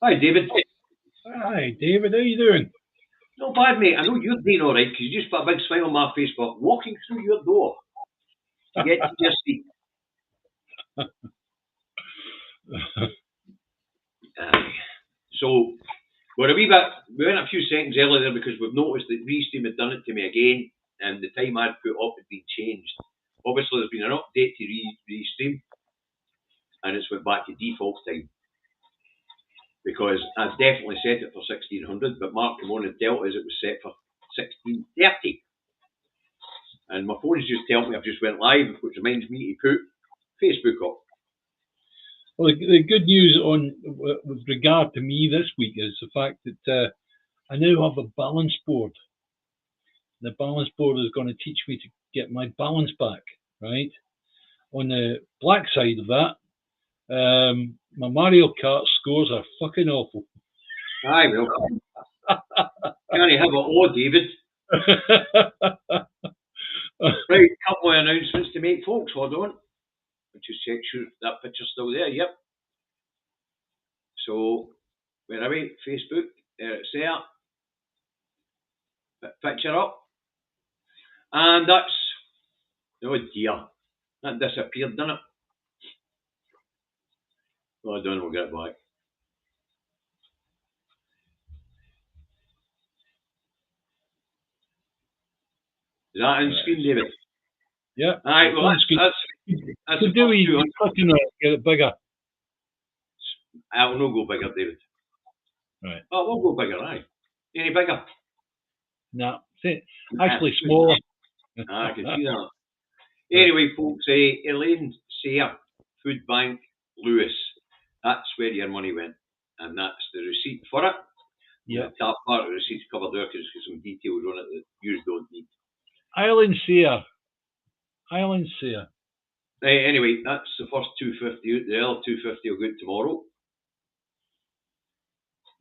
Hi, David. Hi, David. How you doing? Not bad, mate. I know you're doing all right because you just put a big smile on my face, but walking through your door to get to your seat. Aye. So, we're a wee bit, we went a few seconds earlier there because we've noticed that Restream had done it to me again and the time I'd put up had been changed. Obviously, there's been an update to Restream and it's went back to default time because I've definitely set it for 1600, but Mark came on and told us it was set for 1630. And my phone's just telling me I've just went live, which reminds me to put Facebook up. Well, the good news with regard to me this week is the fact that I now have a balance board. The balance board is going to teach me to get my balance back, right? On the black side of that, my Mario Kart scores are fucking awful. Aye, well, can't have it all, David. Right, couple of announcements to make, folks. Hold on. I'll just check sure that picture's still there. Yep. So, where are we? Facebook. There it's there. Picture up. And that's, oh dear, that disappeared, didn't it? Hold on, we'll get it back. Is that in screen, David? Yeah. Aye, well, that's could do we clicking it, get it bigger. I'll not go bigger, David. Right. Oh, we'll go bigger, aye. Any bigger? No, actually smaller. I can see that. Anyway, folks, Elaine Sayre, Food Bank, Lewis. That's where your money went. And that's the receipt for it. Yeah. The top part of the receipt's covered there because there's some details on it that you don't need. Island Sayre. Anyway, that's the first 250. The other 250 will go out tomorrow.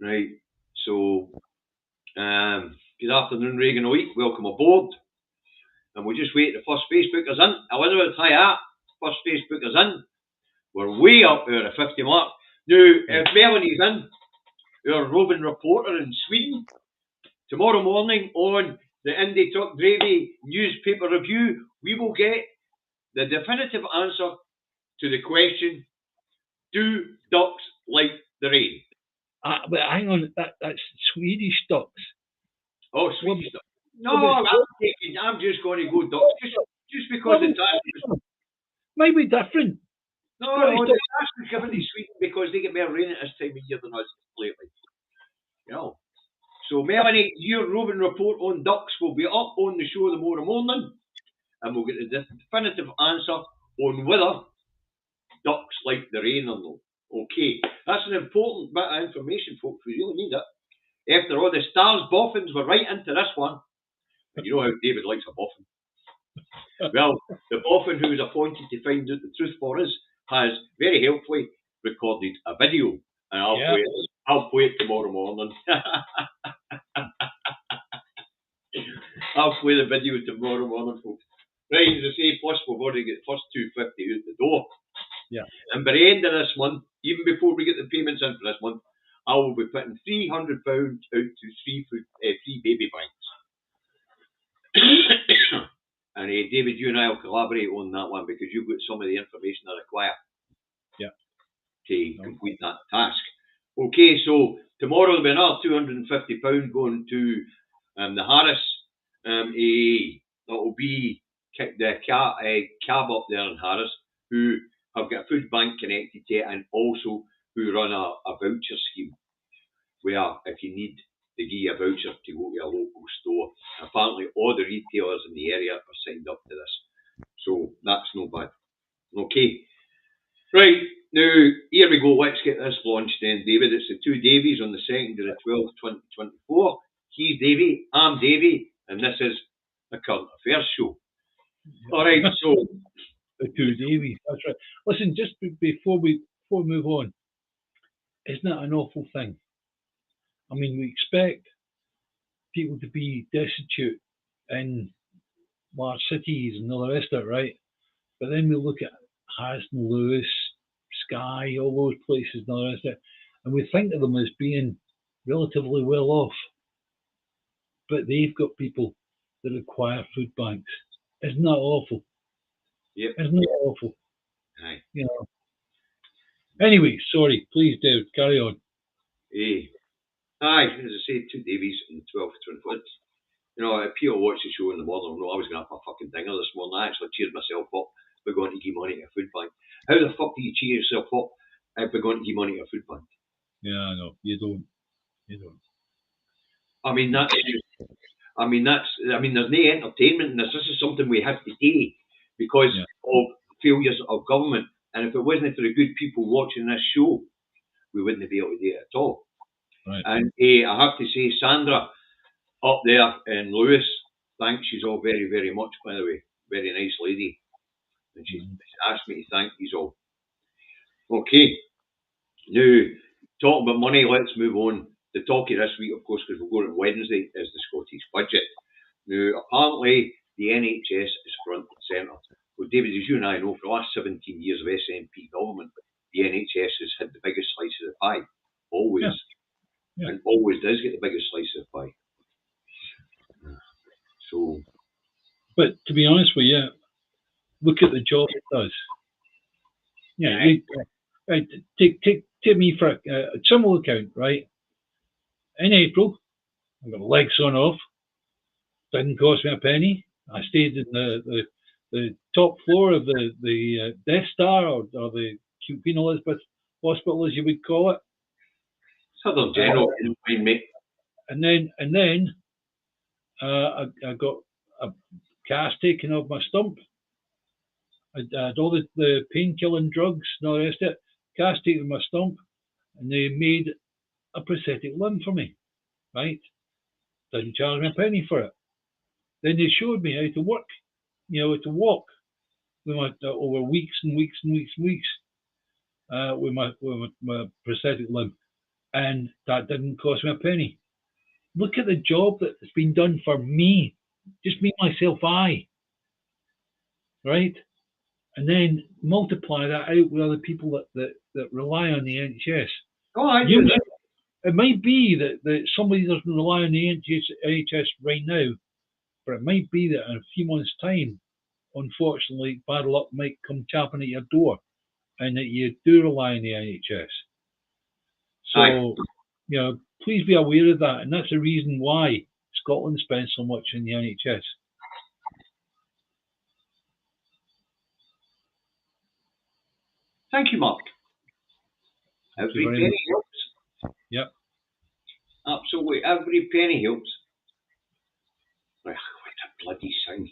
Right. So, good afternoon, Reagan Oik. Welcome aboard. And we'll just wait. The first Facebookers in. Elizabeth, hi, first Facebookers in. We're way up there at the 50 mark. Now, if Melanie's in, our roving reporter in Sweden, tomorrow morning on the Indie Truck Gravy newspaper review, we will get the definitive answer to the question, do ducks like the rain? But hang on, that's Swedish ducks. Oh, Swedish ducks. No, I'm just going to go ducks, just because the task is... Might be different. No, the task is given to Sweden because they get more rain at this time of year than us lately. You know. So, Melanie, your roving report on ducks will be up on the show tomorrow morning, and we'll get the definitive answer on whether ducks like the rain or not. Okay, that's an important bit of information, folks. We really need it. After all, the stars boffins were right into this one. And you know how David likes a boffin. Well, the boffin who was appointed to find out the truth for us has very helpfully recorded a video, and I'll play it tomorrow morning. I'll play the video tomorrow morning, folks. Right, as I say, plus we've already got the first 250 out the door. Yeah. And by the end of this month, even before we get the payments in for this month, I will be putting £300 out to three baby banks. And David, you and I will collaborate on that one because you've got some of the information I require. Yeah. To complete that task. Okay, so tomorrow there'll be another £250 going to the Harris. That will be the cab up there in Harris, who have got a food bank connected to it and also who run a voucher scheme where if you need, they give you a voucher to go to a local store. Apparently all the retailers in the area are signed up to this. So that's no bad. Okay. Right, now here we go. Let's get this launched then, David. It's the Two Davies on the 2nd of the 12th, 2024. He's Davy, I'm Davy, and this is the Current Affairs Show. All right, so the Two Davies. That's right. Listen, just before we move on, isn't that an awful thing? I mean, we expect people to be destitute in large cities and all the rest of it, right? But then we look at Harrison, Lewis, Skye, all those places and all the rest of it, and we think of them as being relatively well off, but they've got people that require food banks. Isn't that awful? Yep. Isn't it awful? Aye. You know. Anyway, sorry. Please, David, carry on. Aye, as I say, Two Davies and 12 Twin Floods. You know, if Peter watched the show in the morning, I was going to have a fucking dinger this morning. I actually cheered myself up by going to give money to a food bank. How the fuck do you cheer yourself up if we're going to give money to a food bank? Yeah, I know. You don't. I mean, there's no entertainment in this. This is something we have to do because of failures of government. And if it wasn't for the good people watching this show, we wouldn't be able to do it at all. Right. And I have to say, Sandra up there in Lewis, thanks. She's all very, very much, by the way. Very nice lady. And she's asked me to thank you all. Okay. Now, talking about money, let's move on. The talk of this week, of course, because we're going on Wednesday, is the Scottish budget. Now, apparently, the NHS is front and centre. Well, David, as you and I know, for the last 17 years of SNP government, the NHS has had the biggest slice of the pie. Always. Yeah. And always does get the biggest slice of the pie. So. But to be honest with you, look at the job it does. Yeah. Take me for a simple account, right? In April, I got legs on off. Didn't cost me a penny. I stayed in the top floor of the Death Star or the Queen Elizabeth Hospital, as you would call it. Southern General, mate. And then I got a cast taken off my stump. I had all the pain-killing drugs and all the rest of it. Cast taken off my stump, and they made a prosthetic limb for me. Right? Didn't charge me a penny for it. Then they showed me how to work, how to walk with over weeks and weeks and weeks and weeks with my prosthetic limb, and that didn't cost me a penny. Look at the job that's been done for me, just me, myself, I. Right, and then multiply that out with other people that rely on the NHS. Oh, I do. It might be that somebody doesn't rely on the NHS right now, but it might be that in a few months' time, unfortunately, bad luck might come tapping at your door, and that you do rely on the NHS. So, please be aware of that, and that's the reason why Scotland spends so much in the NHS. Thank you, Mark. Every penny helps. Yep. Absolutely, every penny helps. Right, what a bloody sound.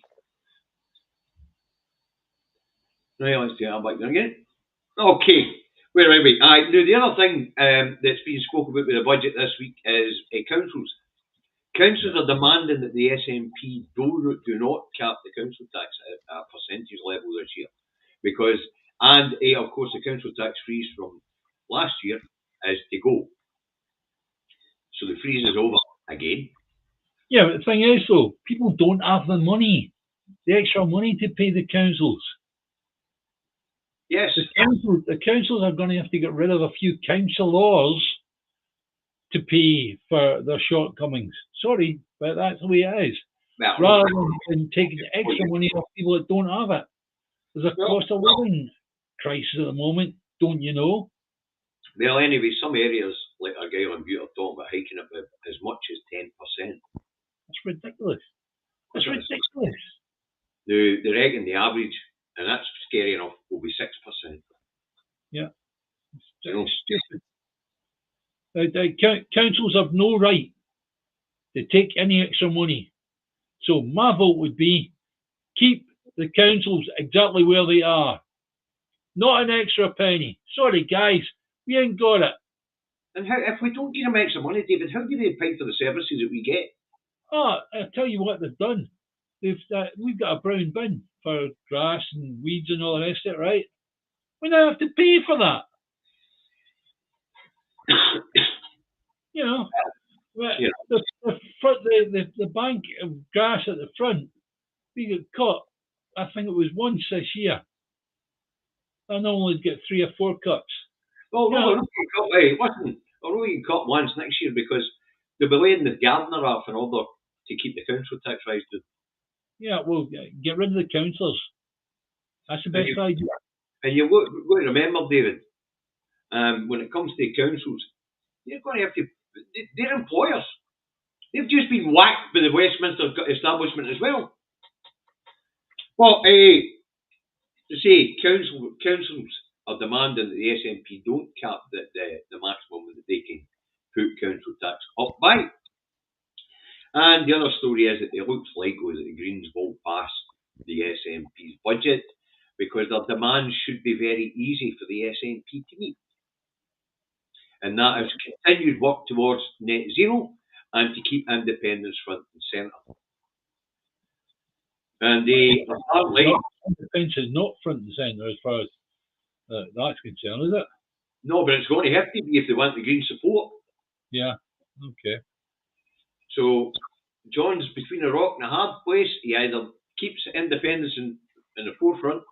Right, let's do that back there again. Okay, where are we? Now, the other thing that's been spoken about with the budget this week is councils. Councils are demanding that the SNP do not cap the council tax at a percentage level this year. Because, of course, the council tax freeze from last year is to go. So the freeze is over again. Yeah, but the thing is, though, people don't have the money, the extra money to pay the councils. Yes. The councils are going to have to get rid of a few councillors to pay for their shortcomings. Sorry, but that's the way it is. Well, rather than taking extra money off people that don't have it. There's a cost of living crisis at the moment, don't you know? Well, anyway, some areas, like our guy on Butte, are talking about hiking it as much as 10%. That's ridiculous. That's ridiculous. They reckon the average, and that's scary enough, will be 6%. Yeah. It's stupid. Councils have no right to take any extra money. So my vote would be keep the councils exactly where they are. Not an extra penny. Sorry, guys, we ain't got it. And how, if we don't give them extra money, David, how do they pay for the services that we get? Oh, I'll tell you what they've done. We've got a brown bin for grass and weeds and all the rest of it, right? We don't have to pay for that. The bank of grass at the front, we got caught. I think it was once this year. I normally get 3 or 4 cuts. Oh, no, listen, only can cut once next year because they'll be laying the gardener off in order to keep the council tax rise down. Yeah, well, get rid of the councillors. That's the best idea. And you've got to remember, David, when it comes to councils, they're going to have to, they're employers. They've just been whacked by the Westminster establishment as well. Well, to say councils are demanding that the SNP don't cap the maximum that they can put council tax up by. And the other story is that it looks likely that the Greens won't pass the SNP's budget because their demands should be very easy for the SNP to meet. And that is continued work towards net zero and to keep independence front and centre. And they apparently... Independence is not front and centre as far as that's concerned, is it? No, but it's going to have to be if they want the Green support. Yeah, okay. So John's between a rock and a hard place. He either keeps independence in the forefront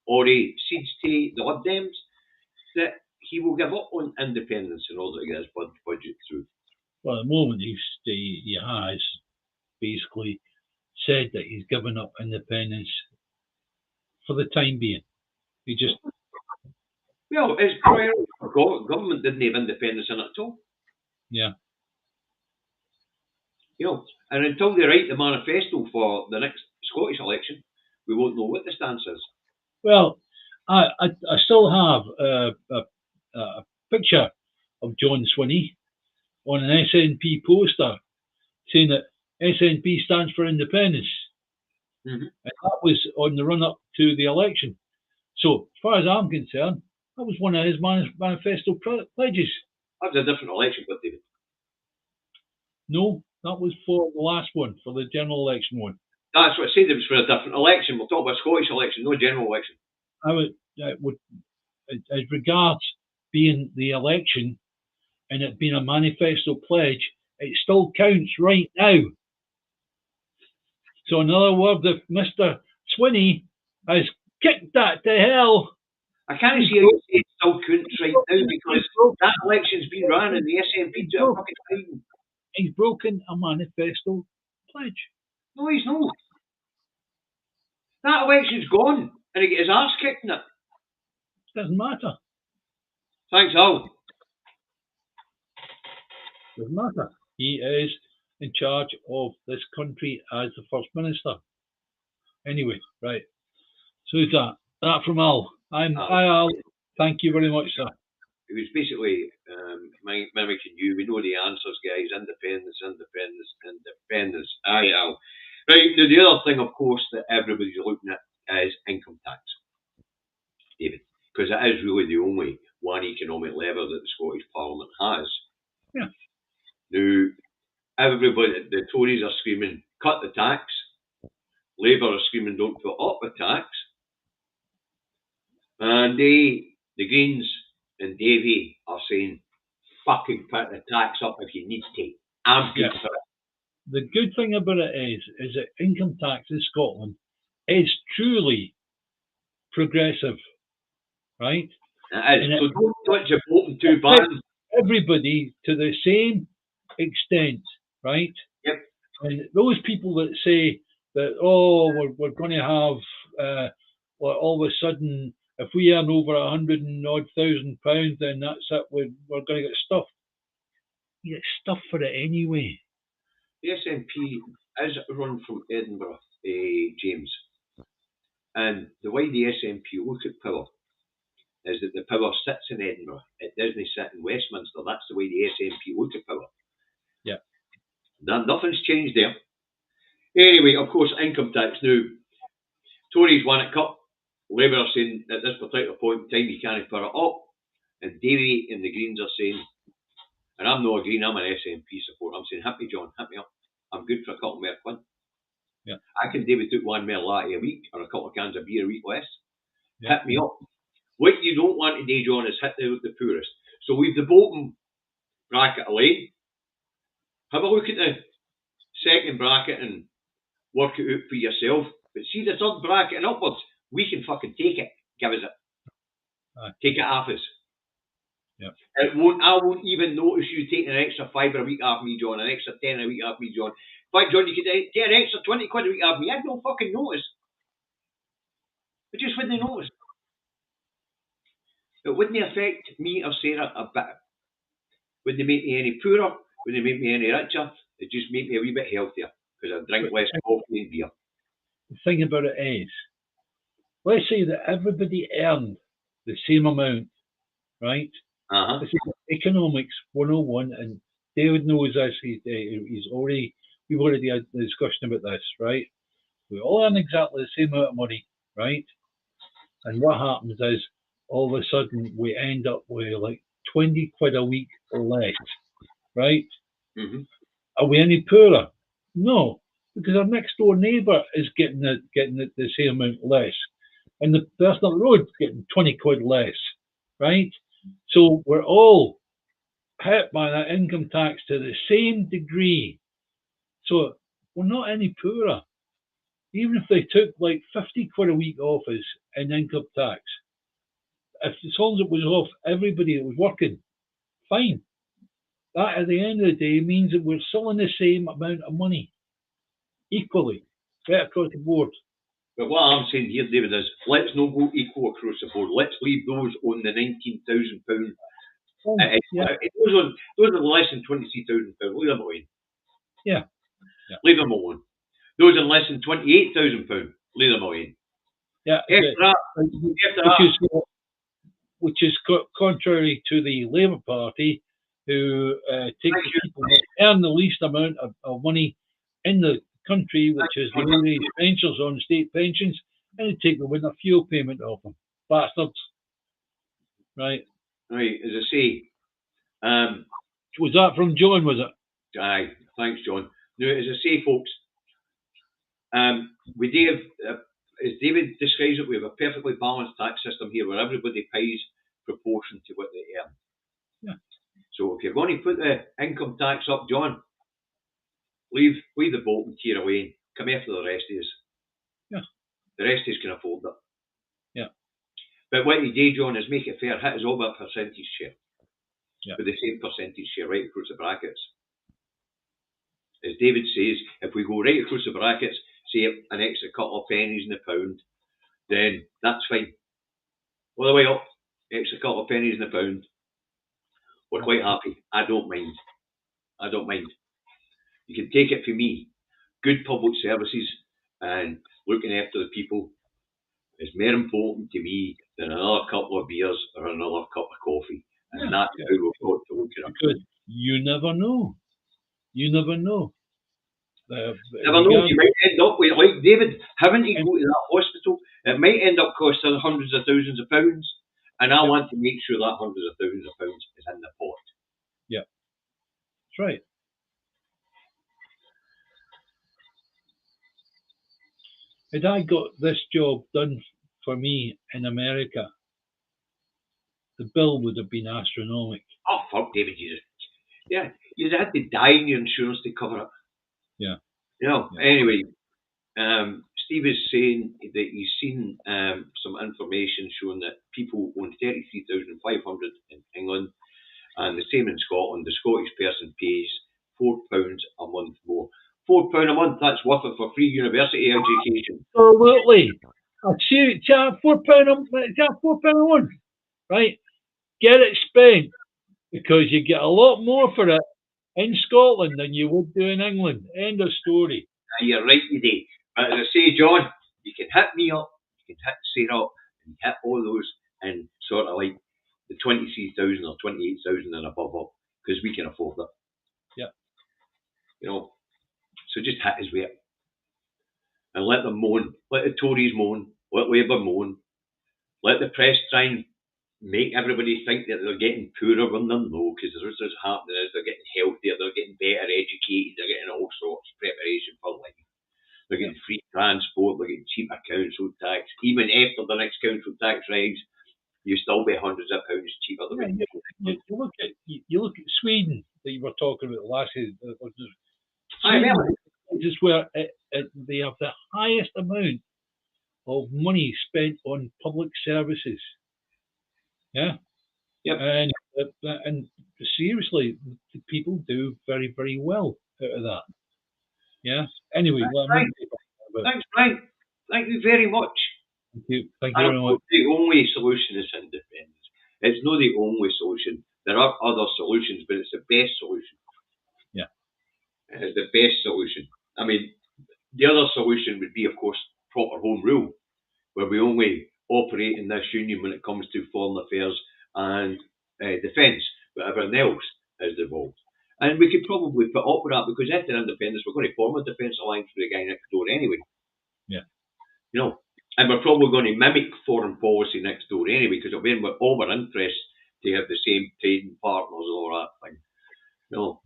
or he cedes to the Lib Dems that he will give up on independence in order to get his budget through. Well, at the moment he has basically said that he's given up independence for the time being. He just... Well, his priority for government didn't have independence in it at all. Yeah. You know, and until they write the manifesto for the next Scottish election, we won't know what the stance is. Well, I still have a picture of John Swinney on an SNP poster saying that SNP stands for independence. Mm-hmm. And that was on the run-up to the election. So, as far as I'm concerned, that was one of his manifesto pledges. That was a different election, but David. No, that was for the last one, for the general election one. That's what I said, it was for a different election. We'll talk about Scottish election, no general election. As regards being the election and it being a manifesto pledge, it still counts right now. So in other words, if Mr. Swinney has kicked that to hell... I can't see how you say it still counts right now because that election's been run and the SNP do a fucking time. He's broken a manifesto pledge. No, he's not. That election's gone and he got his arse kicked in it. Doesn't matter. Thanks, Al. Doesn't matter. He is in charge of this country as the First Minister. Anyway, right. So is that from Al. Hi, Al. Thank you very much, sir. It was basically mimicking you. We know the answers, guys. Independence. Aye, Al. Right, now the other thing, of course, that everybody's looking at is income tax, David, because it is really the only one economic lever that the Scottish Parliament has. Yeah. Now, everybody, the Tories are screaming, cut the tax. Labour are screaming, don't put up the tax. And the Greens and Davy are saying, fucking put the tax up if you need to. I'm good for it. The good thing about it is that income tax in Scotland is truly progressive, right? It is. So don't touch your boat in two bands. Everybody to the same extent, right? Yep. And those people that say that, we're going to have, all of a sudden, if we earn over £100,000, then that's it, we're going to get stuffed. You get stuffed for it anyway. The SNP is run from Edinburgh, James. And the way the SNP look at power is that the power sits in Edinburgh. It doesn't sit in Westminster. That's the way the SNP look at power. Yeah. Nothing's changed there. Anyway, of course, income tax. Now, Tories want it cut. Labour are saying at this particular point in time you can't put it up. And Davy and the Greens are saying, and I'm not a Green, I'm an SNP supporter, I'm saying, hit me, John, hit me up. I'm good for a couple more quid. Yeah. I can David took one more latte a week or a couple of cans of beer a week less. Yeah. Hit me up. What you don't want to do, John, is hit the poorest. So we've the bottom bracket away. Have a look at the second bracket and work it out for yourself. But see the third bracket and upwards, we can fucking take it. Give us it. Aye. Take it off us. Yeah. I won't even notice you taking an extra £5 a week off me, John, an extra £10 a week off me, John. In fact, John, you could get an extra £20 a week off me. I'd no fucking notice. I just wouldn't notice. It wouldn't affect me or Sarah a bit. Wouldn't make me any poorer. Wouldn't make me any richer. It just make me a wee bit healthier because I drink less coffee and beer. The thing about it is, let's say that everybody earned the same amount, right? This is economics 101, and David knows this. We've already had the discussion about this, right? We all earn exactly the same amount of money, right? And what happens is, all of a sudden, we end up with like 20 quid a week less, right? Mm-hmm. Are we any poorer? No, because our next door neighbour is getting the same amount less, and the person up the road is getting 20 quid less, right? So we're all hit by that income tax to the same degree. So we're not any poorer. Even if they took like 50 quid a week off us in income tax, as long as it was off everybody that was working, fine. That at the end of the day means that we're still in the same amount of money, equally, right across the board. But what I'm saying here, David, is let's not go equal across the board. Let's leave those on the £19,000. Those are less than £23,000. Leave them alone. Yeah. Leave them alone. Those are less than £28,000. Leave them alone. Yeah. Which is contrary to the Labour Party, who take the people that earn the least amount of money in the country, which is the low-wage pensioners on state pensions, and they take the winter fuel payment off them. Bastards. Right. Right, as I say. Was that from John, was it? Aye, thanks, John. Now, as I say, folks, we do have, as David describes it, we have a perfectly balanced tax system here where everybody pays proportion to what they earn. Yeah. So if you're going to put the income tax up, John, leave the boat and tear away. Come after the rest of us. Yeah. The rest of us can afford it. Yeah. But what you do, John, is make it fair. Hit us all with a percentage share. Yeah. With the same percentage share right across the brackets. As David says, if we go right across the brackets, say an extra couple of pennies in the pound, then that's fine. All the way up, extra couple of pennies in the pound. We're quite happy. I don't mind. You can take it from me. Good public services and looking after the people is more important to me than another couple of beers or another cup of coffee. And that's how we've got to look at it. Because you never know. Never know. You might end up with, like David, having to go to that hospital. It might end up costing hundreds of thousands of pounds, and I want to make sure that hundreds of thousands of pounds is in the pot. Yeah, that's right. Had I got this job done for me in America, the bill would have been astronomical. Oh, fuck, David, you'd have to die in your insurance to cover it. Yeah. Anyway, Steve is saying that he's seen some information showing that people own 33,500 in England, and the same in Scotland. The Scottish person pays £4 a month more. £4 a month, that's worth it for free university education. Absolutely. £4 a month, right? Get it spent, because you get a lot more for it in Scotland than you would do in England. End of story. You're right today. But as I say, John, you can hit me up, you can hit Sarah up, and hit all those in sort of like the 23,000 or 28,000 and above up, because we can afford it. Yeah. So just hit us with it. And let them moan. Let the Tories moan. Let Labour moan. Let the press try and make everybody think that they're getting poorer when they're no, because what's happening is they're getting healthier, they're getting better educated, they're getting all sorts of preparation for life. They're getting free transport, they're getting cheaper council tax. Even after the next council tax rise, you still be hundreds of pounds cheaper. You look at Sweden that you were talking about last year. Sweden is where they have the highest amount of money spent on public services. Yeah, Yep. And seriously, the people do very, very well out of that. Yeah. Anyway, Thanks, Frank. Thank you very much. Thank you And very of much. course, the only solution is independence. It's not the only solution. There are other solutions, but it's the best solution. Yeah. It's the best solution. I mean, the other solution would be, of course, proper home rule, where we only operate in this union when it comes to foreign affairs and defence, but everything else is devolved. And we could probably put up with that because after independence, we're going to form a defence alliance with the guy next door anyway. Yeah. You know, and we're probably going to mimic foreign policy next door anyway because it'll be in all our interests to have the same trading partners and all that thing. You know,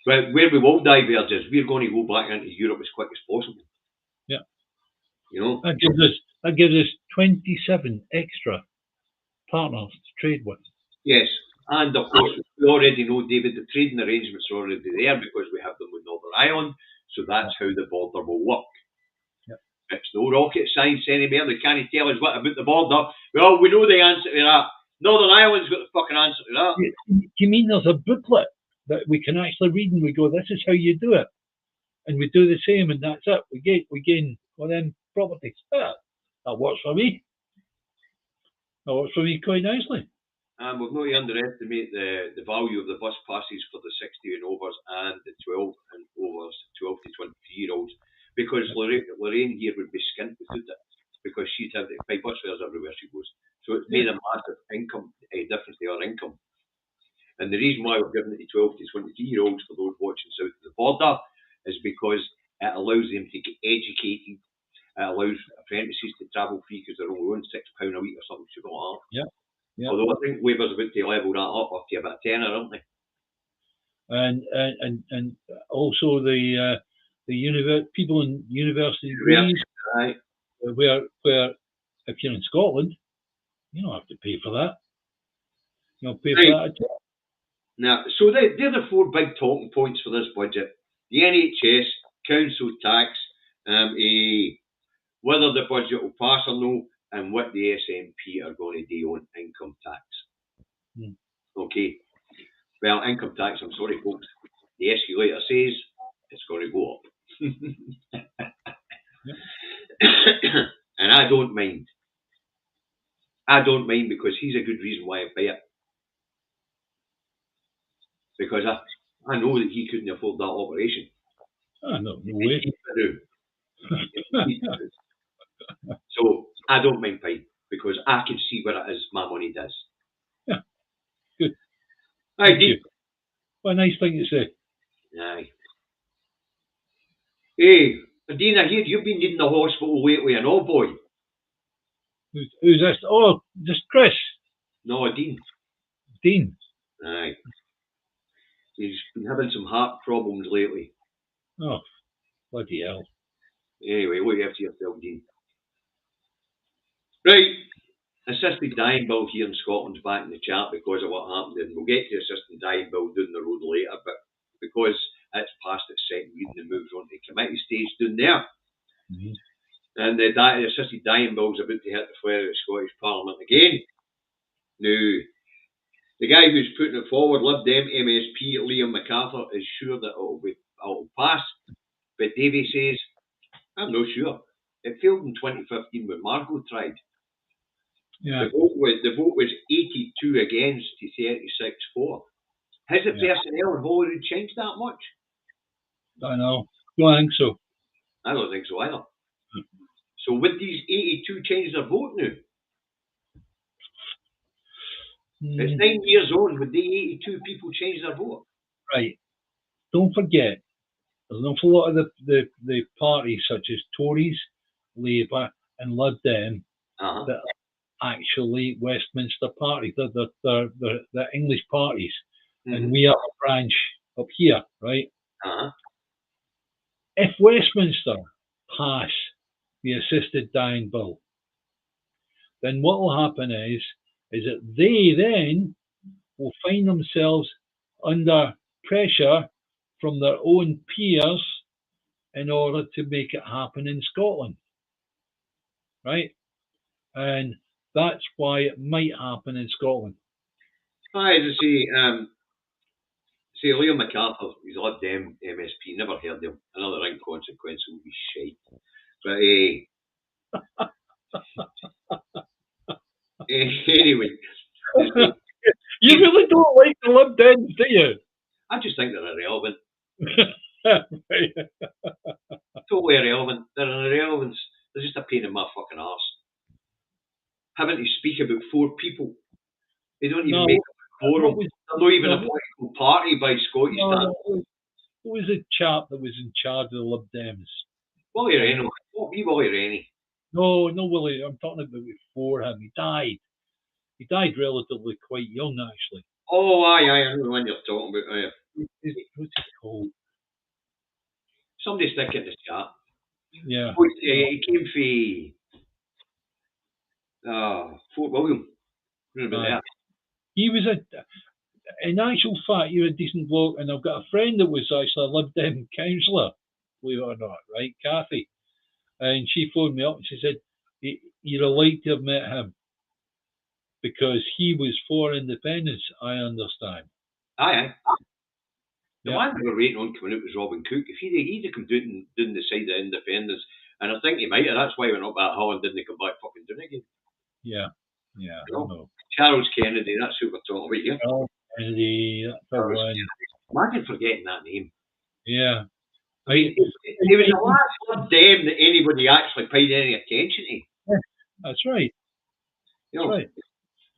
but where we will diverge is we're going to go back into Europe as quick as possible. Yeah. You know, that gives us 27 extra partners to trade with. Yes, and of course we already know, David, the trading arrangements are already there because we have them with Northern Ireland, so that's how the border will work. Yep. It's no rocket science anymore. They can't tell us what about the border. Well, we know the answer to that. Northern Ireland's got the fucking answer to that. Do you mean there's a booklet that we can actually read and we go, this is how you do it, and we do the same, and that's it. We gain then properties. That works for me. That works for me quite nicely. And we've not to underestimate the value of the bus passes for the 60 and overs and the 12 and overs, 12 to 23-year-olds, because Lorraine here would be skint without it, because she'd have to pay bus fares everywhere she goes. So it's made a massive income difference to her income. And the reason why we're giving it to 12 to 23-year-olds for those watching south of the border is because it allows them to get educated. It allows apprentices to travel free because they're only on £6 a week or something. So yeah. Although I think Labour's about to level that up to about tenner, aren't they? And also the people in university degrees, right? Where if you're in Scotland, you don't have to pay for that. You don't pay for that at all. Now, so they're the four big talking points for this budget: the NHS, council tax, whether the budget will pass or no, and what the SNP are going to do on income tax. Okay. Well, income tax, I'm sorry, folks. The escalator says it's going to go up. And I don't mind. I don't mind because he's a good reason why I pay it. Because I know that he couldn't afford that operation. No way. So I don't mind paying because I can see what it is my money does. Yeah. Good. Thank you. What a nice thing to say. Aye. Hey, Dean, I hear you've been in the hospital lately, and oh boy. Who's this? Oh, just Chris. No, Dean. Dean. Aye. He's been having some heart problems lately. Oh, bloody hell. Anyway, look after yourself, Dean. Right. Assisted dying bill here in Scotland's back in the chat because of what happened, and we'll get to assisted dying bill down the road later, but because it's past its second reading and moves on to committee stage down there. Mm-hmm. And the assisted dying bill is about to hit the floor of the Scottish Parliament again. Now, the guy who's putting it forward, Lib Dem MSP Liam MacArthur, is sure that it'll pass, but Davy says, I'm not sure. It failed in 2015 when Margot tried. Yeah. The vote was 82 against to 36 for. Has the personnel in Holyrood changed that much? I know. Don't think so. I don't think so either. So would these 82 change their vote now? It's 9 years on. Would the 82 people change their vote? Right. Don't forget, there's an awful lot of the parties such as Tories, Labour and Lib Dem that are actually Westminster parties. They're the English parties. Mm-hmm. And we are a branch up here, right? If Westminster pass the assisted dying bill, then what will happen is that they then will find themselves under pressure from their own peers in order to make it happen in Scotland, right? And that's why it might happen in Scotland. As I say, Liam MacArthur, he's a Lib Dem MSP, never heard of him. Another inconsequential wee shite. But anyway, you really don't like the Lib Dems, do you? I just think they're irrelevant. Right. Totally irrelevant. They're an irrelevance. They're just a pain in my fucking arse. Having to speak about 4 people. They don't even make a quorum. They're not even a political party by Scottish standards. Who was the chap that was in charge of the Lib Dems? Willie Rennie. What wee Willie Rennie? No, Willie. I'm talking about before him. He died. He died relatively quite young, actually. Oh, aye. I know the one you're talking about. What's he called? Somebody stick in the chat. Yeah. He came from Fort William. He was in actual fact, he was a decent bloke, and I've got a friend that was actually a Lib Dem councillor, believe it or not, right, Kathy, and she phoned me up and she said, "You're like to have met him because he was for independence." I understand. Aye. The man we were waiting on coming out was Robin Cook. If he'd come down the side of independence, and I think he might have. That's why he went up that hill and didn't come back fucking down again. Yeah. You know. Charles Kennedy, that's who we're talking about here. Charles Kennedy, Imagine forgetting that name. Yeah. He was the last Lib Dem that anybody actually paid any attention to. Yeah, that's right. That's right.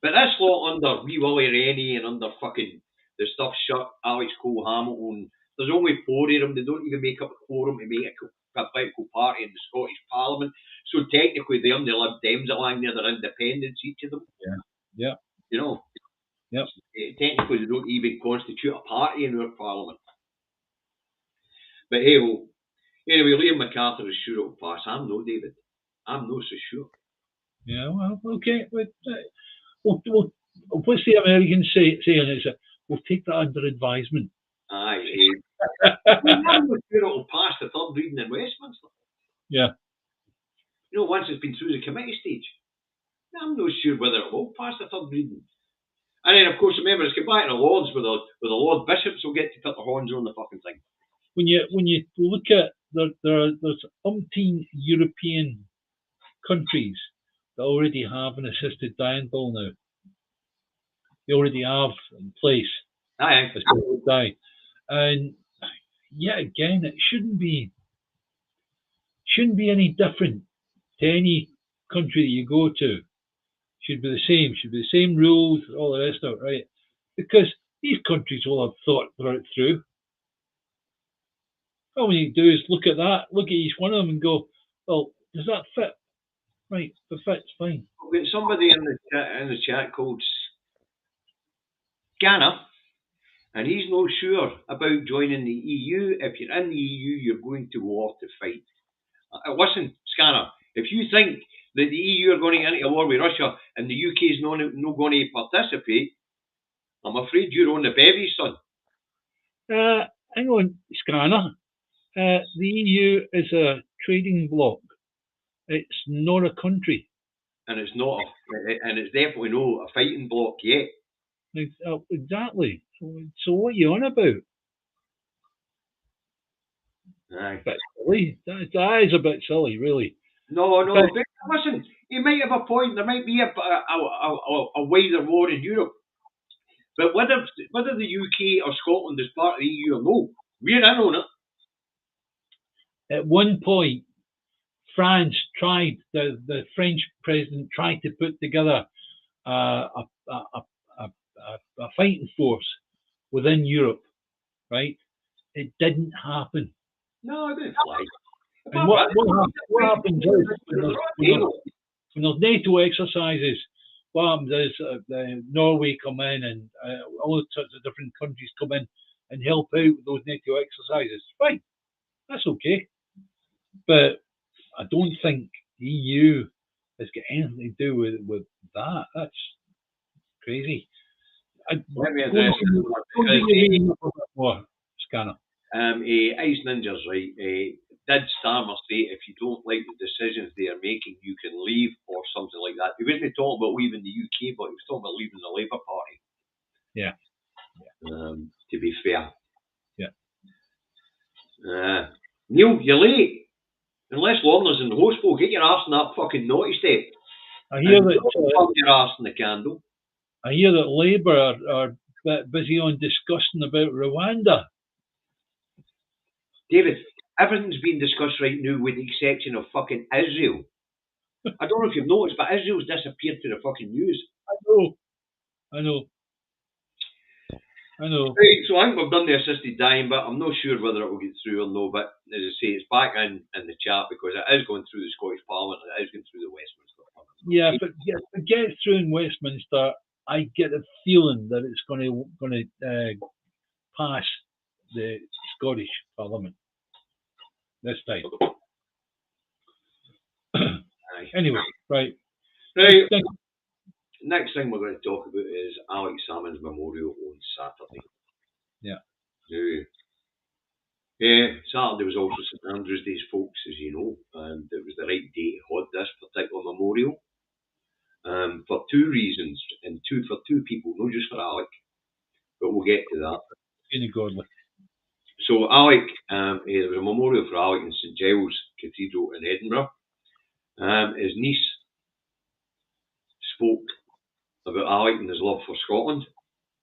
But this lot under wee Willie Rennie and under fucking the stuff shut, Alex Cole Hamilton, there's only 4 of them. They don't even make up a quorum to make a political party in the Scottish Parliament. So technically they're the Lib Dems along there, they're independents, each of them. Yeah. You know? Yep. Technically they don't even constitute a party in our Parliament. But hey, well, anyway, Liam MacArthur is sure it'll pass. I'm no, David. I'm no so sure. Yeah, well, okay. What's the American saying? Is that we'll take that under advisement. Aye. I'm not sure it'll pass the 3rd reading in Westminster. Yeah. You know, once it's been through the committee stage. I'm not sure whether it will pass the 3rd reading. And then, of course, remember, it's come back to the Lords where the Lord Bishops will get to put their horns on the fucking thing. When you look at there's umpteen European countries that already have an assisted dying bill now. They already have in place. Aye. Assisted dying. And yet again, it shouldn't be any different to any country that you go to. Should be the same. Should be the same rules, all the rest of it, right? Because these countries will have thought it through. All we need to do is look at each one of them and go, well, does that fit? Right, if it fits, fine. We've got somebody in the chat called Scanner, and he's not sure about joining the EU. If you're in the EU, you're going to war to fight. Listen, Scanner, if you think that the EU are going to get into a war with Russia and the UK is not going to participate, I'm afraid you're on the bevy, son. Hang on, Scanner. The EU is a trading bloc. It's not a country. And it's not, and it's definitely not a fighting bloc yet. Exactly. So what are you on about? Aye. Bit silly. That is a bit silly, really. No. But listen, he might have a point. There might be a wider war in Europe. But whether the UK or Scotland is part of the EU or no, we're in on it. At one point, France tried, the French president tried to put together a fighting force within Europe, right? It didn't happen. No, it didn't fly. And what happens is, when there's NATO exercises, what happens is Norway come in and all sorts of different countries come in and help out with those NATO exercises. Fine, that's okay. But I don't think the EU has got anything to do with that. That's crazy. Let me address more, Scanner. Ice Ninja's right. Did Starmer say if you don't like the decisions they are making, you can leave or something like that? he wasn't talking about leaving the UK, but he was talking about leaving the Labour Party. Yeah. To be fair. Yeah. Neil, you're late. Unless Lorna's in the hospital, get your arse in that fucking naughty step. I hear and that. Put your arse in the candle. I hear that Labour are busy on discussing about Rwanda. David, everything's being discussed right now with the exception of fucking Israel. I don't know if you've noticed, but Israel's disappeared to the fucking news. I know. Right, so I think we've done the assisted dying, but I'm not sure whether it will get through or no. But as I say, it's back in the chat because it is going through the Scottish Parliament and it is going through the Westminster Parliament. Yeah, if it gets through in Westminster, I get a feeling that it's going to pass the Scottish Parliament this time. Anyway, right. Next thing we're going to talk about is Alex Salmond's memorial on Saturday. Yeah. Saturday was also St Andrew's Day, folks, as you know, and it was the right day to hold this particular memorial. For two reasons, and for two people, not just for Alec, but we'll get to that. Godly. So Alec, there was a memorial for Alec in St Giles Cathedral in Edinburgh. His niece spoke about Alec and his love for Scotland.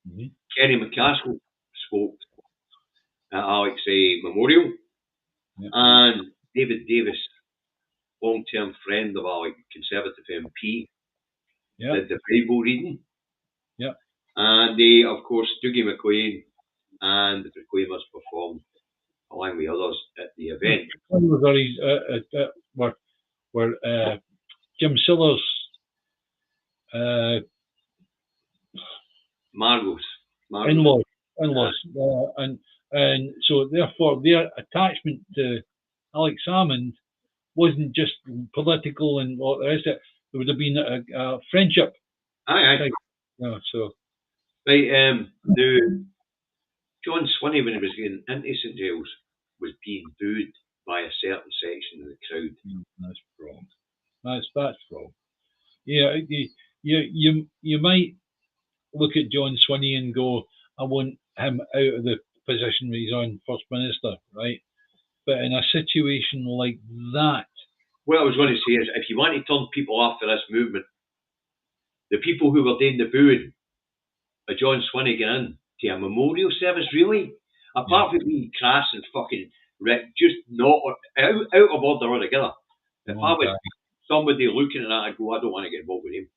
Mm-hmm. Kerry McCaskill spoke at Alec's memorial. Yep. And David Davis, long-term friend of Alec, Conservative MP, did the Bible reading. Yeah. And of course, Dougie McLean and the Proclaimers performed along with others at the event. Where Jim Sillars, Margot's in-laws, and so therefore their attachment to Alex Salmond wasn't just political and all the rest of it. There would have been a friendship. Aye. So. Right, John Swinney, when he was getting into St Giles, was being booed by a certain section of the crowd. That's wrong. That's wrong. Yeah, you might look at John Swinney and go, I want him out of the position he's on, First Minister, right? But in a situation like that... What I was going to say is, if you want to turn people off for this movement, the people who were doing the booing of John Swinney getting into a memorial service, really? Apart from being crass and fucking just not out of order altogether. If I was somebody looking at that, I'd go, I don't want to get involved with him.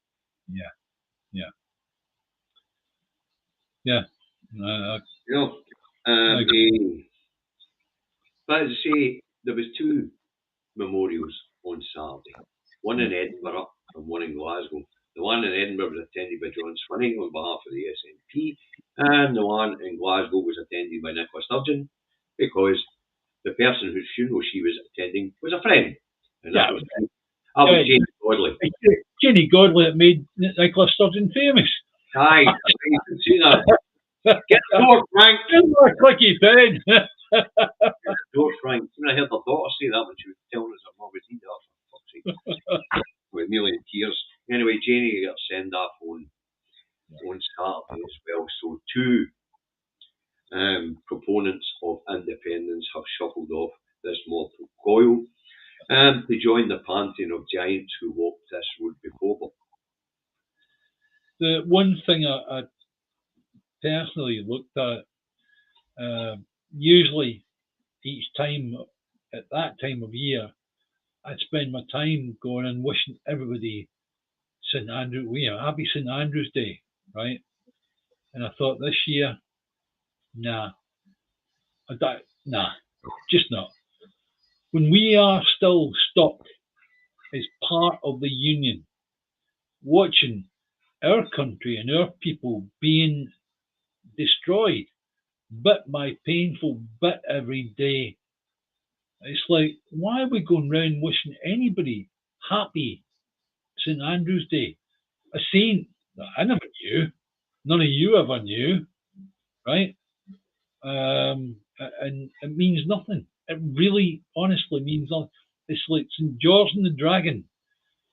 But as I say, there was two memorials on Saturday. One in Edinburgh and one in Glasgow. The one in Edinburgh was attended by John Swinney on behalf of the SNP, and the one in Glasgow was attended by Nicola Sturgeon, because the person whose funeral she was attending was a friend. And that was Janie Godley. Janie Godley that made Nicola Sturgeon famous. Aye, you can see that. Get the door, Frank. Get more clicky pen. Get the door, Frank. I heard her daughter say that when she was telling us her mum was eating up, for fuck's sake. With nearly in tears. Anyway, Janie got a send-off on Saturday as well. So two proponents of independence have shuffled off this mortal coil to join the pantheon of giants who walked this road before them. The one thing I personally looked at, usually each time at that time of year, I'd spend my time going and wishing everybody happy St Andrew's Day, right? And I thought this year, just not. When we are still stuck as part of the Union, watching our country and our people being destroyed bit by painful bit every day, it's like, why are we going round wishing anybody happy St Andrew's Day? A saint that I never knew, none of you ever knew, right? And it means nothing. It really, honestly means nothing. It's like St George and the Dragon.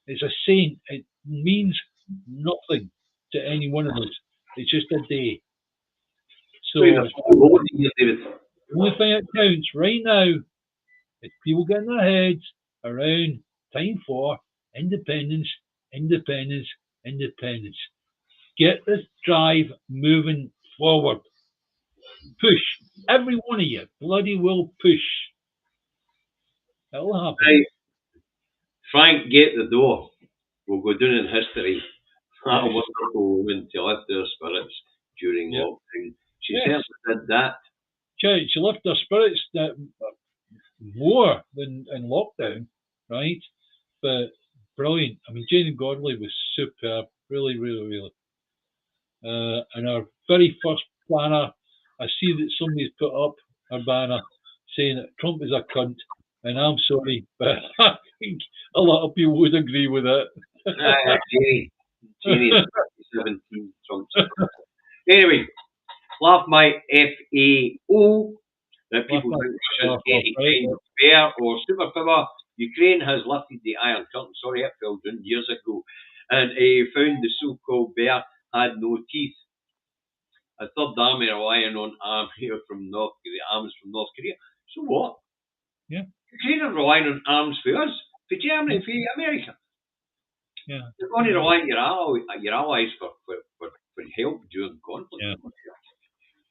It's a saint. means nothing to any one of us. It's just a day. So So there's no loading here, David. the only thing that counts right now is people getting their heads around time for independence, independence, independence. Get this drive moving forward. Push. Every one of you bloody will push. It'll happen. Right, Frank, get the door. We'll go down in history. That Yes. wonderful woman to lift their spirits during Yep. lockdown. She Yes. certainly did that. She left their spirits more than in lockdown, right? But brilliant. I mean, Jane Godley was superb. Really, really, really. And our very first banner, I see that somebody's put up a banner saying that Trump is a cunt, and I'm sorry, but I think a lot of people would agree with it. Janie is 17 Trump's. Anyway, laugh my FAO that people think Russia's any kind of bear or superpower. Ukraine has lifted the Iron Curtain. Sorry, it fell down years ago, and found the so-called bear had no teeth. A third army relying on arms from North Korea. So what? Yeah. Ukraine are relying on arms for us, for Germany, for America. Yeah. You're going to rely on your allies for help during conflict. Yeah.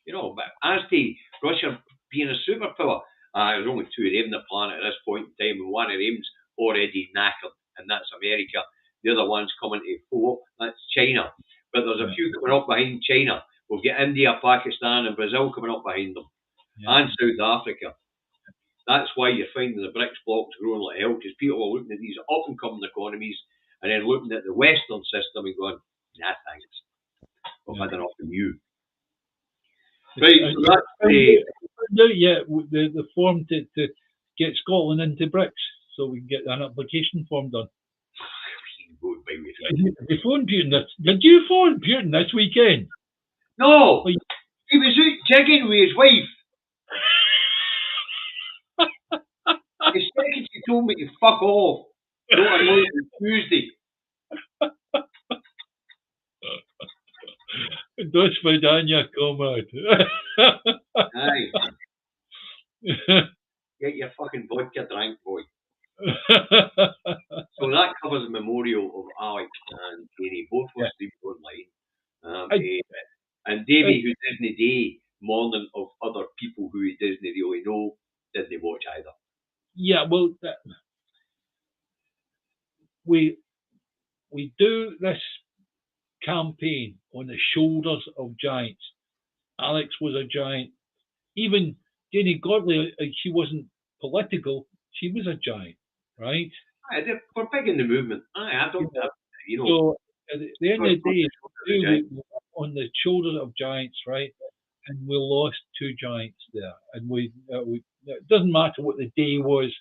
You know, but as to Russia being a superpower, there's only two of them on the planet at this point in time, and one of them's already knackered, and that's America. The other one's coming to four, that's China. But there's a few coming up behind China. We've got India, Pakistan, and Brazil coming up behind them, and South Africa. That's why you're finding the BRICS blocks growing like hell, because people are looking at these up and coming economies and then looking at the Western system and going, nah, thanks. We've had enough from you. Right, so that's the form to get Scotland into BRICS, so we can get an application form done. You phoned Putin did you phone Putin this weekend? No, he was out jigging with his wife. His secretary told me to fuck off. Don't annoy him on Tuesday. До свидания, comrade. Aye. Get your fucking vodka drank, boy. So that covers the memorial of Alec and Kenny. Both were streamed online. And Davey, who didn't day mourning of other people who he doesn't really know, didn't watch either. Yeah, well, we do this campaign on the shoulders of giants. Alex was a giant. Even Janie Godley, she wasn't political. She was a giant, right? We're big in the movement. I don't have, you know. So at the end of the day, we on the shoulders of giants, right? And we lost two giants there. And we it doesn't matter what the day was.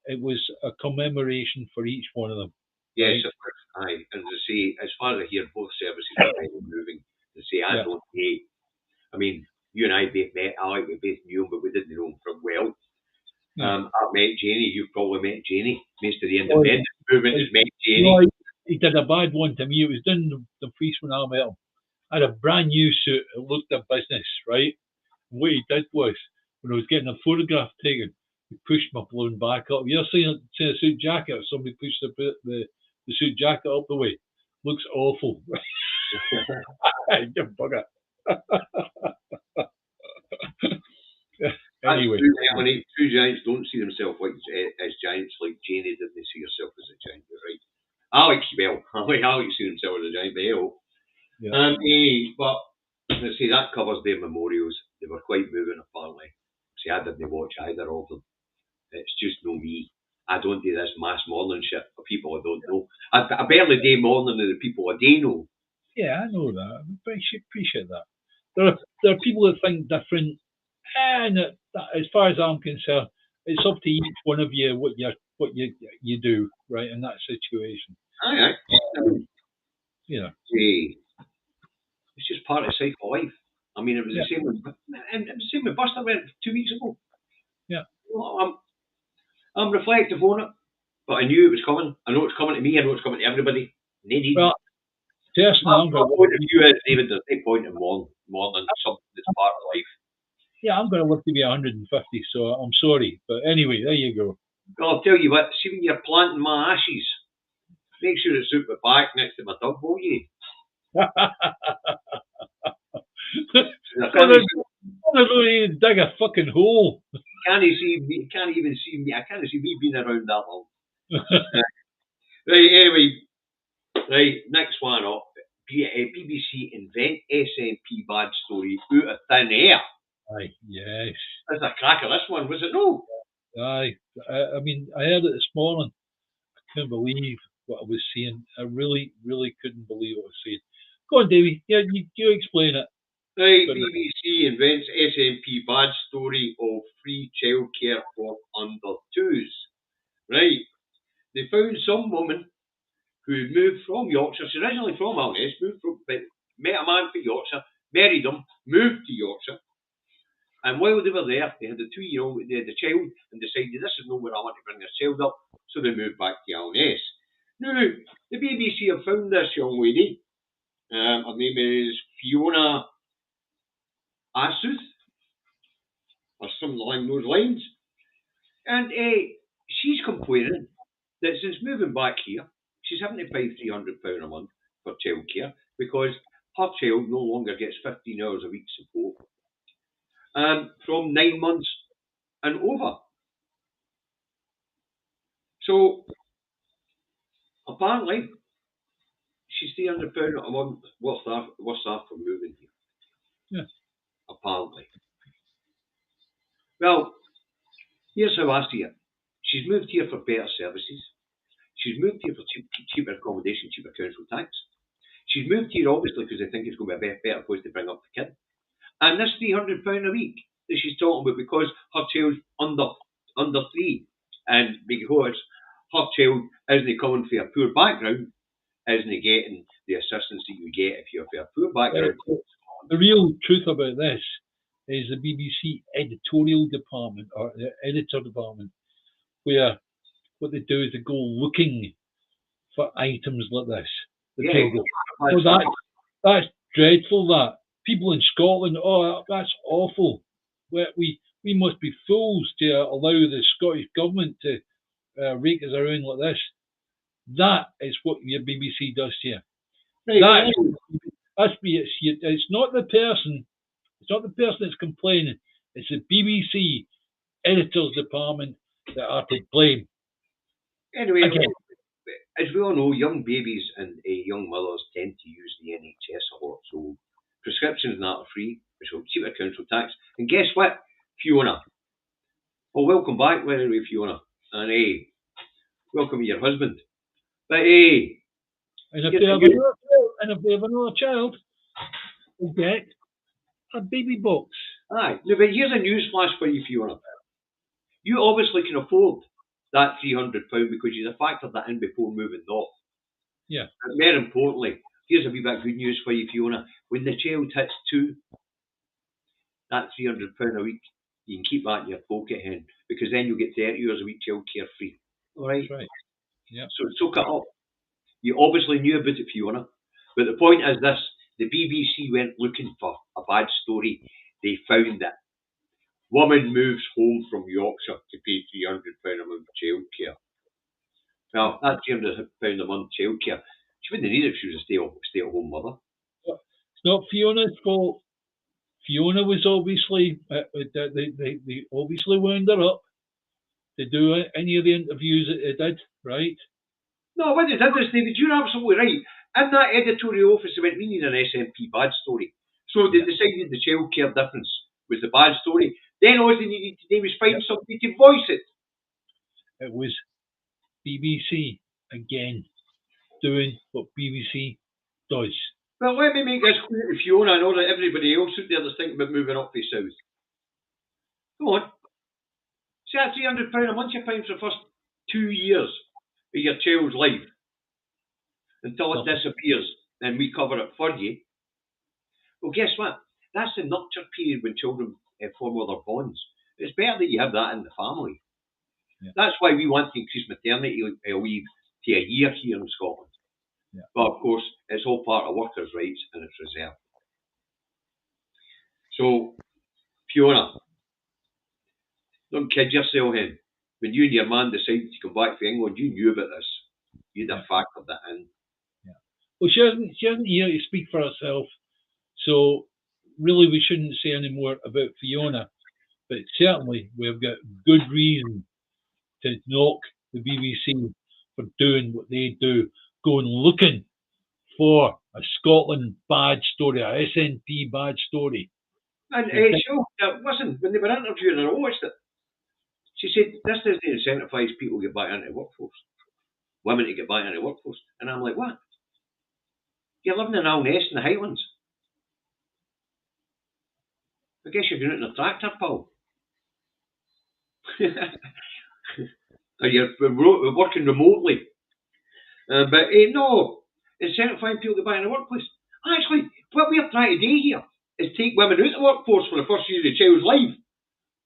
It was a commemoration for each one of them. Yes, of course. Aye, and to say, as far as I hear, both services are very moving. To say, I don't hate. I mean, you and I both met Alec, we both knew him, but we didn't know him from well. I've met Janie, you've probably met Janie. Most of the independent movement has met Janie. No, he did a bad one to me. It was down the priest when I met him. I had a brand new suit. It looked a business, right? And what he did was, when I was getting a photograph taken, he pushed my blown back up. You ever seen a suit jacket or somebody pushed the suit jacket up the way? Looks awful. You bugger. Anyway. True giants don't see themselves like as giants like Janie didn't see herself as a giant, right? Alex, Alex see himself as a giant, but hell. But let's say that covers their memorials. They were quite moving, apparently. See, I didn't watch either of them. It's just no me. I don't do this mass mourning shit for people I don't know. I barely do mourning of the people I do know. Yeah, I know that. I appreciate that. There are people that think different, and as far as I'm concerned, it's up to each one of you what you do, right, in that situation. Aye. Hey, it's just part of the cycle of life. I mean, it was the same with Buster went 2 weeks ago. Yeah. I'm reflective on it, but I knew it was coming. I know it's coming to me. I know it's coming to everybody. Well, personally, I'm My going point of view is, David, there's no point in mourning something that's part of life. to live to be 150, so I'm sorry. But anyway, there you go. Well, I'll tell you what, see when you're planting my ashes, make sure it's out the back next to my dog, will you? I can't I'm dig a fucking hole. can't even see me. I can't see me being around that long. Right, anyway, right, next one up. BBC invent SNP badge story out of thin air. Aye, yes. That's a cracker, this one, was it no? Aye. I mean, I heard it this morning. I couldn't believe what I was seeing. I really, really couldn't believe what I was seeing. Go on, Davey. Yeah, you explain it. Right, But BBC invents SNP badge story of free childcare for under twos. Right, they found some woman who moved from Yorkshire. She's originally from Alness, met a man from Yorkshire, married him, moved to Yorkshire, and while they were there, they had they had a child, and decided this is not where I want to bring this child up, so they moved back to Alness. Now, the BBC have found this young lady. Her name is Fiona Asuth, or something along those lines, and she's complaining that since moving back here, she's having to pay £300 a month for childcare because her child no longer gets 15 hours a week support from 9 months and over. So apparently, she's £300 a month worth that for moving here. Yeah. Apparently. Well, here's how I see it. She's moved here for better services. She's moved here for cheaper accommodation, cheaper council tax. She's moved here obviously because they think it's going to be a better place to bring up the kid. And this £300 a week that she's talking about because her child's under 3, and because her child isn't coming from a poor background, isn't getting the assistance that you get if you're from a poor background. The real truth about this is the BBC editorial department, or the editor department, where what they do is they go looking for items like this. That's dreadful. That people in Scotland, that's awful. We must be fools to allow the Scottish government to rake us around like this. That is what your BBC does to you. Right, It's not the person. It's not the person that's complaining. It's the BBC editors department that are to blame. Anyway, as we all know, young babies and young mothers tend to use the NHS a lot. So prescriptions and that are free, which will cheaper council tax. And guess what, Fiona? Well, welcome back, by the way, Fiona. And welcome to your husband. But and if they have another child, they'll get a baby box. Aye. No, but here's a news flash for you, Fiona. You obviously can afford that £300 because you've factored that in before moving north. Yeah. And more importantly, here's a wee bit of good news for you, Fiona. When the child hits 2, that £300 a week, you can keep that in your pocket, hen, because then you'll get 30 hours a week childcare free. All right? That's right. Yeah. So soak it up. You obviously knew about it, Fiona. But the point is this. The BBC went looking for a bad story. They found that woman moves home from Yorkshire to pay £300 a month for childcare. Now, that £300 a month childcare, she wouldn't need it if she was a stay-at-home mother. It's not Fiona's fault. Fiona was obviously, they obviously wound her up to do any of the interviews that they did, right? No, what they did is, David, you're absolutely right. In that editorial office, they went, we need an SNP bad story. So they decided the childcare difference was the bad story. Then all they needed to do was find somebody to voice it. It was BBC, again, doing what BBC does. Well, let me make this clear to Fiona and all that everybody else out there that's thinking about moving up the south. Come on. See that £300 a month you're paying for the first 2 years of your child's life until it disappears and we cover it for you. Well, guess what? That's the nurture period when children form other bonds. It's better that you have that in the family. Yeah. That's why we want to increase maternity leave to a year here in Scotland. Yeah. But of course, it's all part of workers' rights and it's reserved. So, Fiona, don't kid yourself, hen. When you and your man decided to come back to England, you knew about this. You'd have factored that in. Yeah. Well, she hasn't here to speak for herself, so really we shouldn't say any more about Fiona. But certainly we've got good reason to knock the BBC for doing what they do, going looking for a Scotland bad story, a SNP bad story. And so, listen, when they were interviewing her, I watched it. She said, this doesn't incentivise people to get back into the workforce. Women to get back into the workforce. And I'm like, what? You're living in Alness in the Highlands. I guess you're going out in a tractor, pal. Or you're working remotely. But no, incentivizing people to get back in the workplace. Actually, what we're trying to do here is take women out of the workforce for the first year of the child's life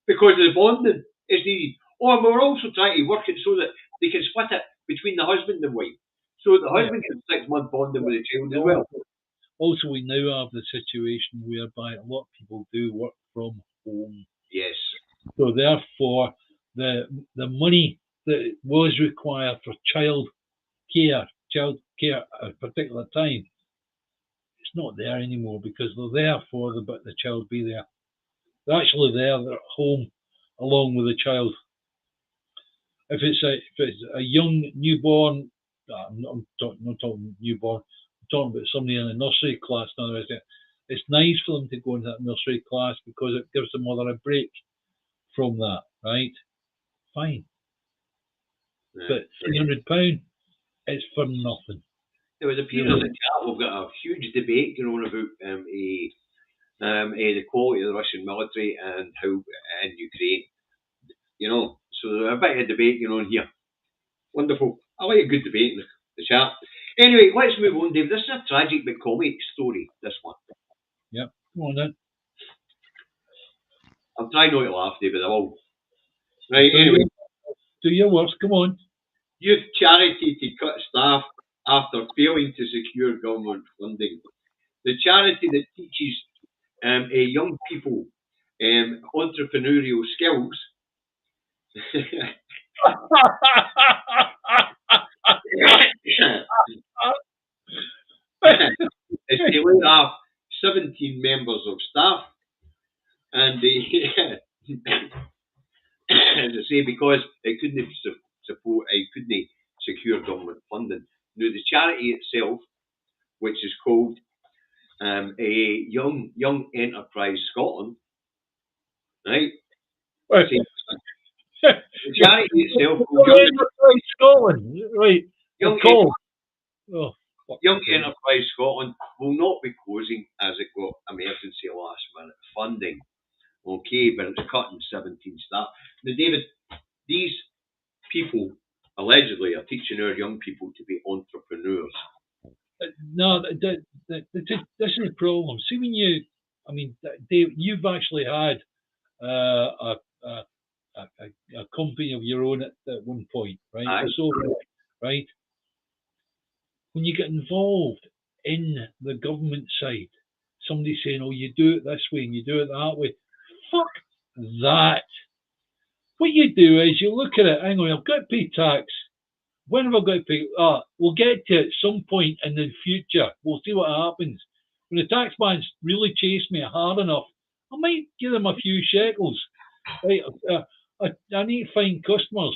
because of the bonding is needed. Or we're also trying to work it so that they can split it between the husband and wife. So the husband gets 6 month bonding with the child as well. Also, we now have the situation whereby a lot of people do work from home. Yes. So therefore, the money that was required for child care at a particular time, it's not there anymore because they're there for the child be there. They're actually there, they're at home along with the child. If it's a young newborn, I'm not talking newborn, I'm talking about somebody in a nursery class. In other words, it's nice for them to go into that nursery class because it gives the mother a break from that, right? Fine. Yeah. But £300, it's for nothing. There was a period in the chat, we've got a huge debate going on about the quality of the Russian military and how in Ukraine. You know, so there's a bit of debate going on here. Wonderful. I like a good debate in the chat. Anyway, let's move on, Dave. This is a tragic but comic story, this one. Yep, come on then. I'm trying not to laugh, David, I will. Right, anyway. Do your worst, come on. Youth charity to cut staff after failing to secure government funding. The charity that teaches young people entrepreneurial skills is to lay off 17 members of staff, and as I say, because it couldn't support, it couldn't secure government funding. Now, the charity itself, which is called a Young Enterprise Scotland, right? The charity itself, Young Enterprise Scotland, right? Young Enterprise Scotland will not be closing as it got emergency last minute funding. Okay, but it's cutting 17 staff. Now, David, these people allegedly are teaching our young people to be entrepreneurs. No, this is the problem. See, when Dave, you've actually had a company of your own at one point, right? Aye. So, right? When you get involved in the government side, somebody saying, "Oh, you do it this way and you do it that way," fuck that. What you do is you look at it. Hang on, I've got to pay tax. When have I got to pay? We'll get to it at some point in the future. We'll see what happens. When the tax man's really chased me hard enough, I might give them a few shekels. Right? I need to find customers.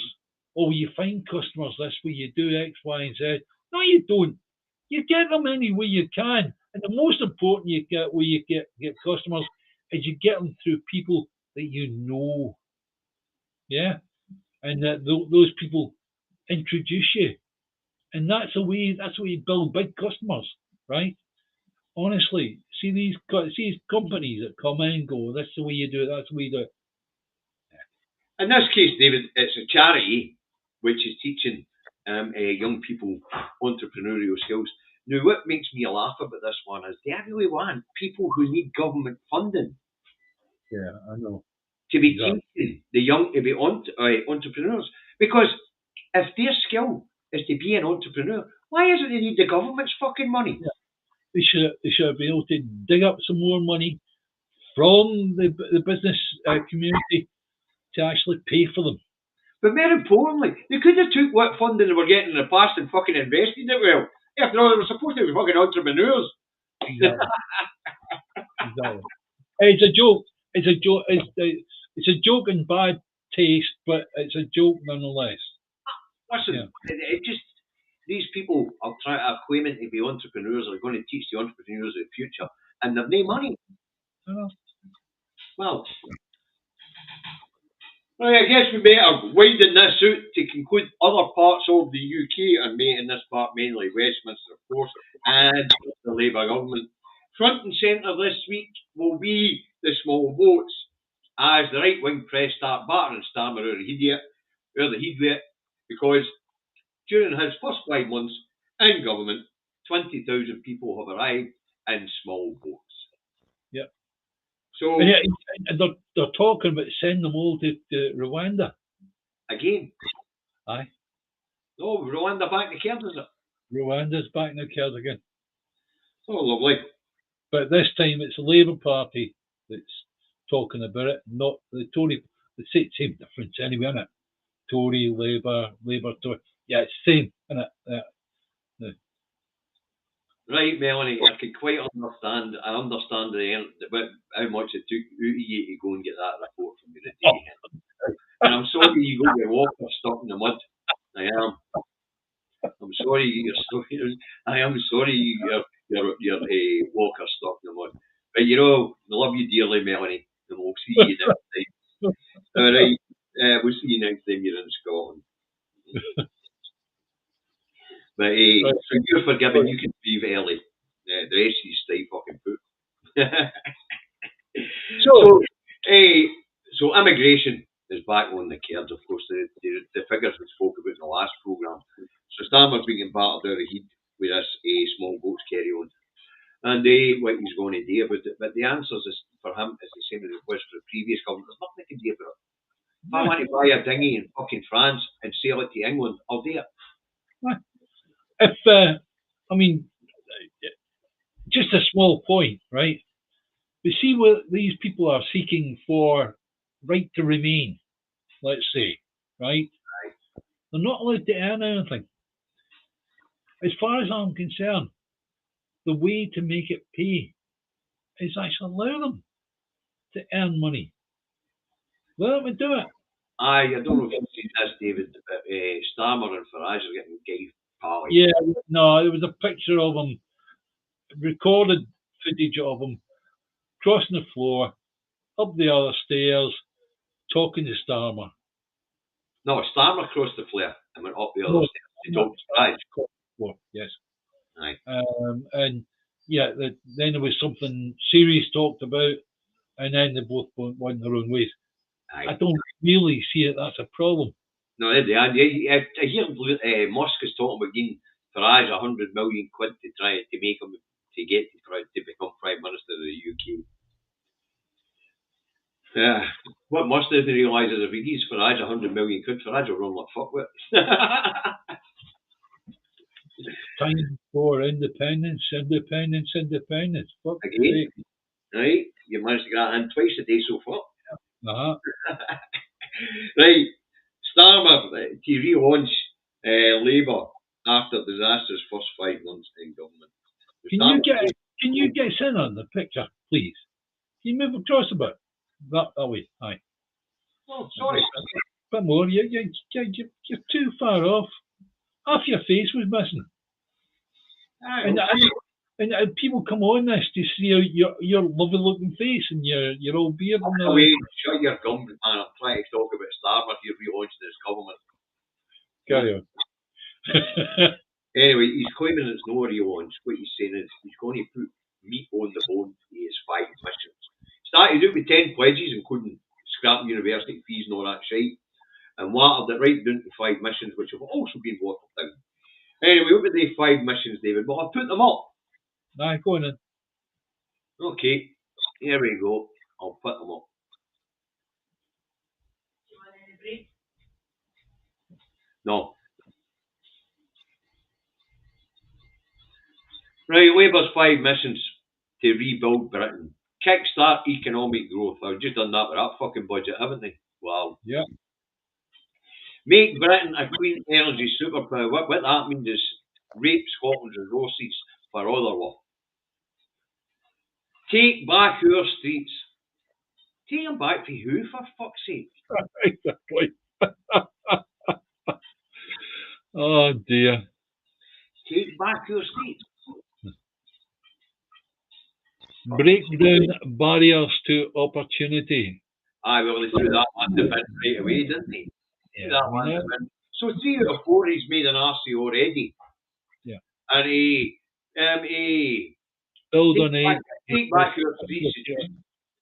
Oh, you find customers this way, you do X, Y, and Z. No, you don't. You get them any way you can. And the most important way you get customers is you get them through people that you know. Yeah? And that those people introduce you. And that's the way you build big customers, right? Honestly, see these companies that come in and go, that's the way you do it, that's the way you do it. In this case, David, it's a charity which is teaching young people entrepreneurial skills. Now, what makes me laugh about this one is they really want people who need government funding. Yeah, I know. To be teaching the young to be entrepreneurs. Because if their skill is to be an entrepreneur, Why isn't they need the government's fucking money? Yeah. They should be able to dig up some more money from the business community to actually pay for them. But more importantly, they could have took what funding they were getting in the past and fucking invested it well. After all, they were supposed to be fucking entrepreneurs. Exactly. Exactly. It's a joke. It's a joke. It's a joke in bad taste, but it's a joke nonetheless. Listen, Yeah. it just, these people are claiming to be entrepreneurs, are going to teach the entrepreneurs of the future, and they've no money. Well, I guess we better widen this out to conclude other parts of the UK, and in this part mainly Westminster, of course, and the Labour government. Front and centre this week will be the small votes, as the right wing press start battering Starmer out of the headway, because during his first 5 months in government, 20,000 people have arrived in small boats. Yep. So and they're talking about sending them all to Rwanda. Again. Aye. Oh, Rwanda back to Cairns, is it? Rwanda's back in the Cairns again. Oh, lovely. But this time it's the Labour Party that's talking about it, not the Tory. The same difference anyway, isn't it? Tory, Labour, Tory. Yeah, it's the same, isn't it? Yeah. Right, Melanie, I can quite understand. I understand how much it took out of you to go and get that report from me today. And I'm sorry you got your walker stuck in the mud. I am. I'm sorry you're stuck. I am sorry your walker stuck in the mud. But we love you dearly, Melanie, and we'll see you next time. All right, we'll see you next time you're in Scotland. But so you're forgiven. You can leave early. The rest of you stay fucking put. So immigration is back on the cards, of course. The figures we spoke about in the last programme. So Starmer's being battered out of heat with this small boats carry on. And what he's going to do about it. But the answers for him is the same as it was for the previous government. There's nothing they can do about it. If I want to buy a dinghy in fucking France and sail it to England, I'll do it. Just a small point, right? We see what these people are seeking for right to remain, let's say, right? They're not allowed to earn anything. As far as I'm concerned, the way to make it pay is actually allow them to earn money. Let them do it. I don't know if you've seen this, David, but Starmer and Farage are getting gay pally. Yeah, no, there was a picture of them, recorded footage of them crossing the floor, up the other stairs, talking to Starmer. No, Starmer crossed the floor and went up the other stairs to talk to Farage. Yes. Aye. And yeah, then there was something serious talked about, and then they both went their own ways. Aye. I don't really see it. That's a problem. No, I hear Musk is talking about giving Farage 100 million quid to try to make him to become Prime Minister of the UK. Yeah. What Musk doesn't realise is if he gives Farage 100 million quid, Farage will run like fuck with it. Time for independence. Fuck again. Right? You managed to get that in twice a day so far. Right. Starmer to relaunch Labour after disastrous first 5 months in government. Can you get in on the picture, please? Can you move across a bit? That way. Aye. Oh, sorry. A bit more. You're too far off. Half your face was missing. And people come on this to see your lovely looking face and your old beard. Shut your gum, man. I'm trying to talk about Starmer here relaunching his government. Carry on. Anyway, he's claiming it's no relaunch. What he's saying is he's going to put meat on the bone to his 5 missions. Started out with 10 pledges, including scrapping university fees and all that shit, and watered it right down to 5 missions, which have also been watered down. Anyway, what were they 5 missions, David? Well, I'll put them up. Aye, go on then. Okay, here we go. I'll put them up. Do you want any break? No. Right, Labour's 5 missions to rebuild Britain. Kickstart economic growth. I've just done that with that fucking budget, haven't they? Wow. Yeah. Make Britain a clean energy superpower. What that means is rape Scotland's resources for other law. Take back our streets. Take them back to who, for fuck's sake? Exactly. Oh dear. Take back our streets. Break down barriers to opportunity. Aye, well, they threw that one to bin right away, didn't they? Threw that one to bin. So 3 out of 4 he's made an arse already. Yeah. And he Build take on back our streets.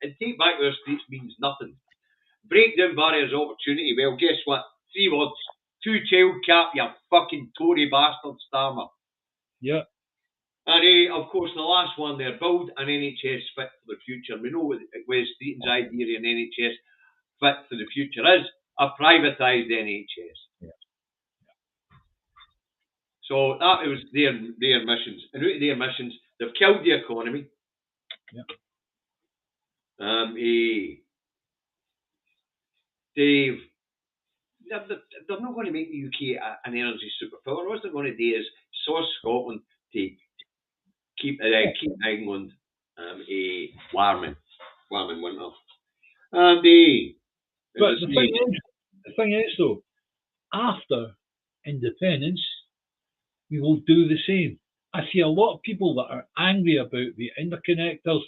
And take back our streets means nothing. Break down barriers of opportunity. Well, guess what? 3 words. 2 childcare, you fucking Tory bastard, Starmer. Yeah. And of course, the last one there, build an NHS fit for the future. We know what Wes Streeton's idea of an NHS fit for the future is, a privatised NHS. Yeah. So that was their missions. And out of their missions, they've killed the economy. Yeah. They're not going to make the UK an energy superpower. What they're going to do is source Scotland to keep England warm in winter. And but the thing is though, after independence, we will do the same. I see a lot of people that are angry about the interconnectors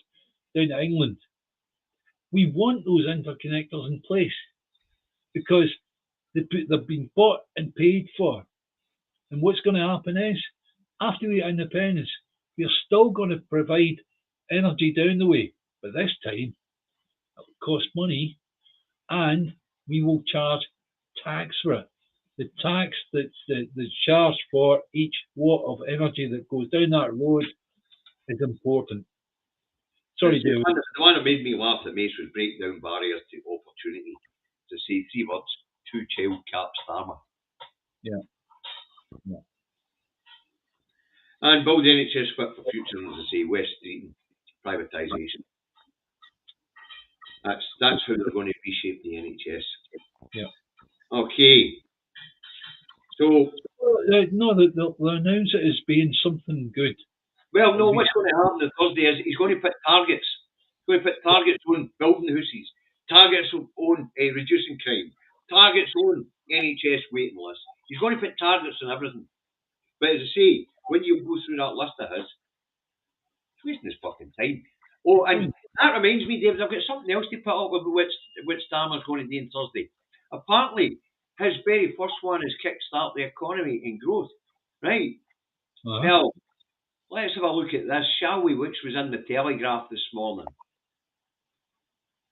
down to England. We want those interconnectors in place because they've been bought and paid for. And what's going to happen is, after the independence, we're still going to provide energy down the way, but this time it will cost money, and we will charge tax for it. The tax that's charged for each watt of energy that goes down that road is important. Sorry, David. The one that made me laugh the most was break down barriers to opportunity. To say 3 words, 2 childcare, Starmer. Yeah. And build NHS fit for future, as I say, West Street privatisation. That's how they're going to reshape the NHS. Yeah. Okay. So no, they'll announce it as being something good. Well, no. What's going to happen on Thursday is he's going to put targets. He's going to put targets on building houses, targets on reducing crime, targets on NHS waiting lists. He's going to put targets on everything. But as I say, when you go through that list of his, he's wasting his fucking time. Oh, and that reminds me, David, I've got something else to put up with what Starmer's going to do on Thursday. Apparently, his very first one is kickstart the economy and growth. Right? Uh-huh. Well, let's have a look at this, shall we, which was in the Telegraph this morning.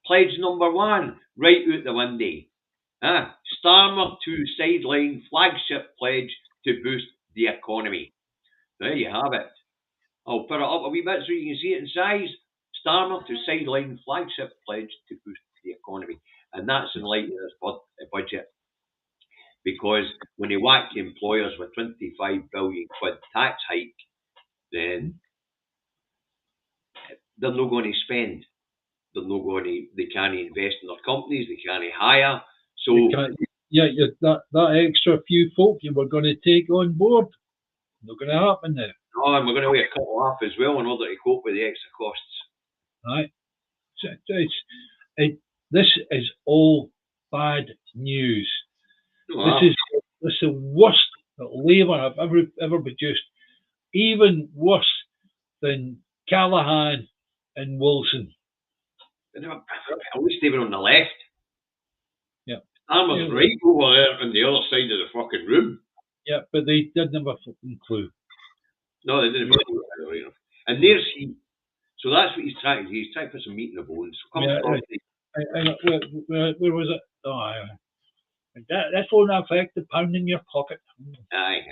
Pledge number 1, right out the window. Starmer to sideline flagship pledge to boost the economy. There you have it. I'll put it up a wee bit so you can see it in size. Starmer to sideline flagship pledge to boost the economy. And that's in light of this budget. Because when they whack employers with 25 billion quid tax hike, then they're not going to spend. They can't invest in their companies, they can't hire. So that extra few folk you were going to take on board, not going to happen now. No, and we're going to wear a couple off as well in order to cope with the extra costs. Right. This is all bad news. This is the worst that Labour have ever produced. Even worse than Callaghan and Wilson. At least they were on the left. Yeah. Starmer's right over there on the other side of the fucking room. Yeah, but they didn't have a fucking clue. No, they didn't have a clue. And there's he. So that's what he's trying to do. He's trying to put some meat in the bones. So where was it? Oh, that won't affect the pound in your pocket. Aye.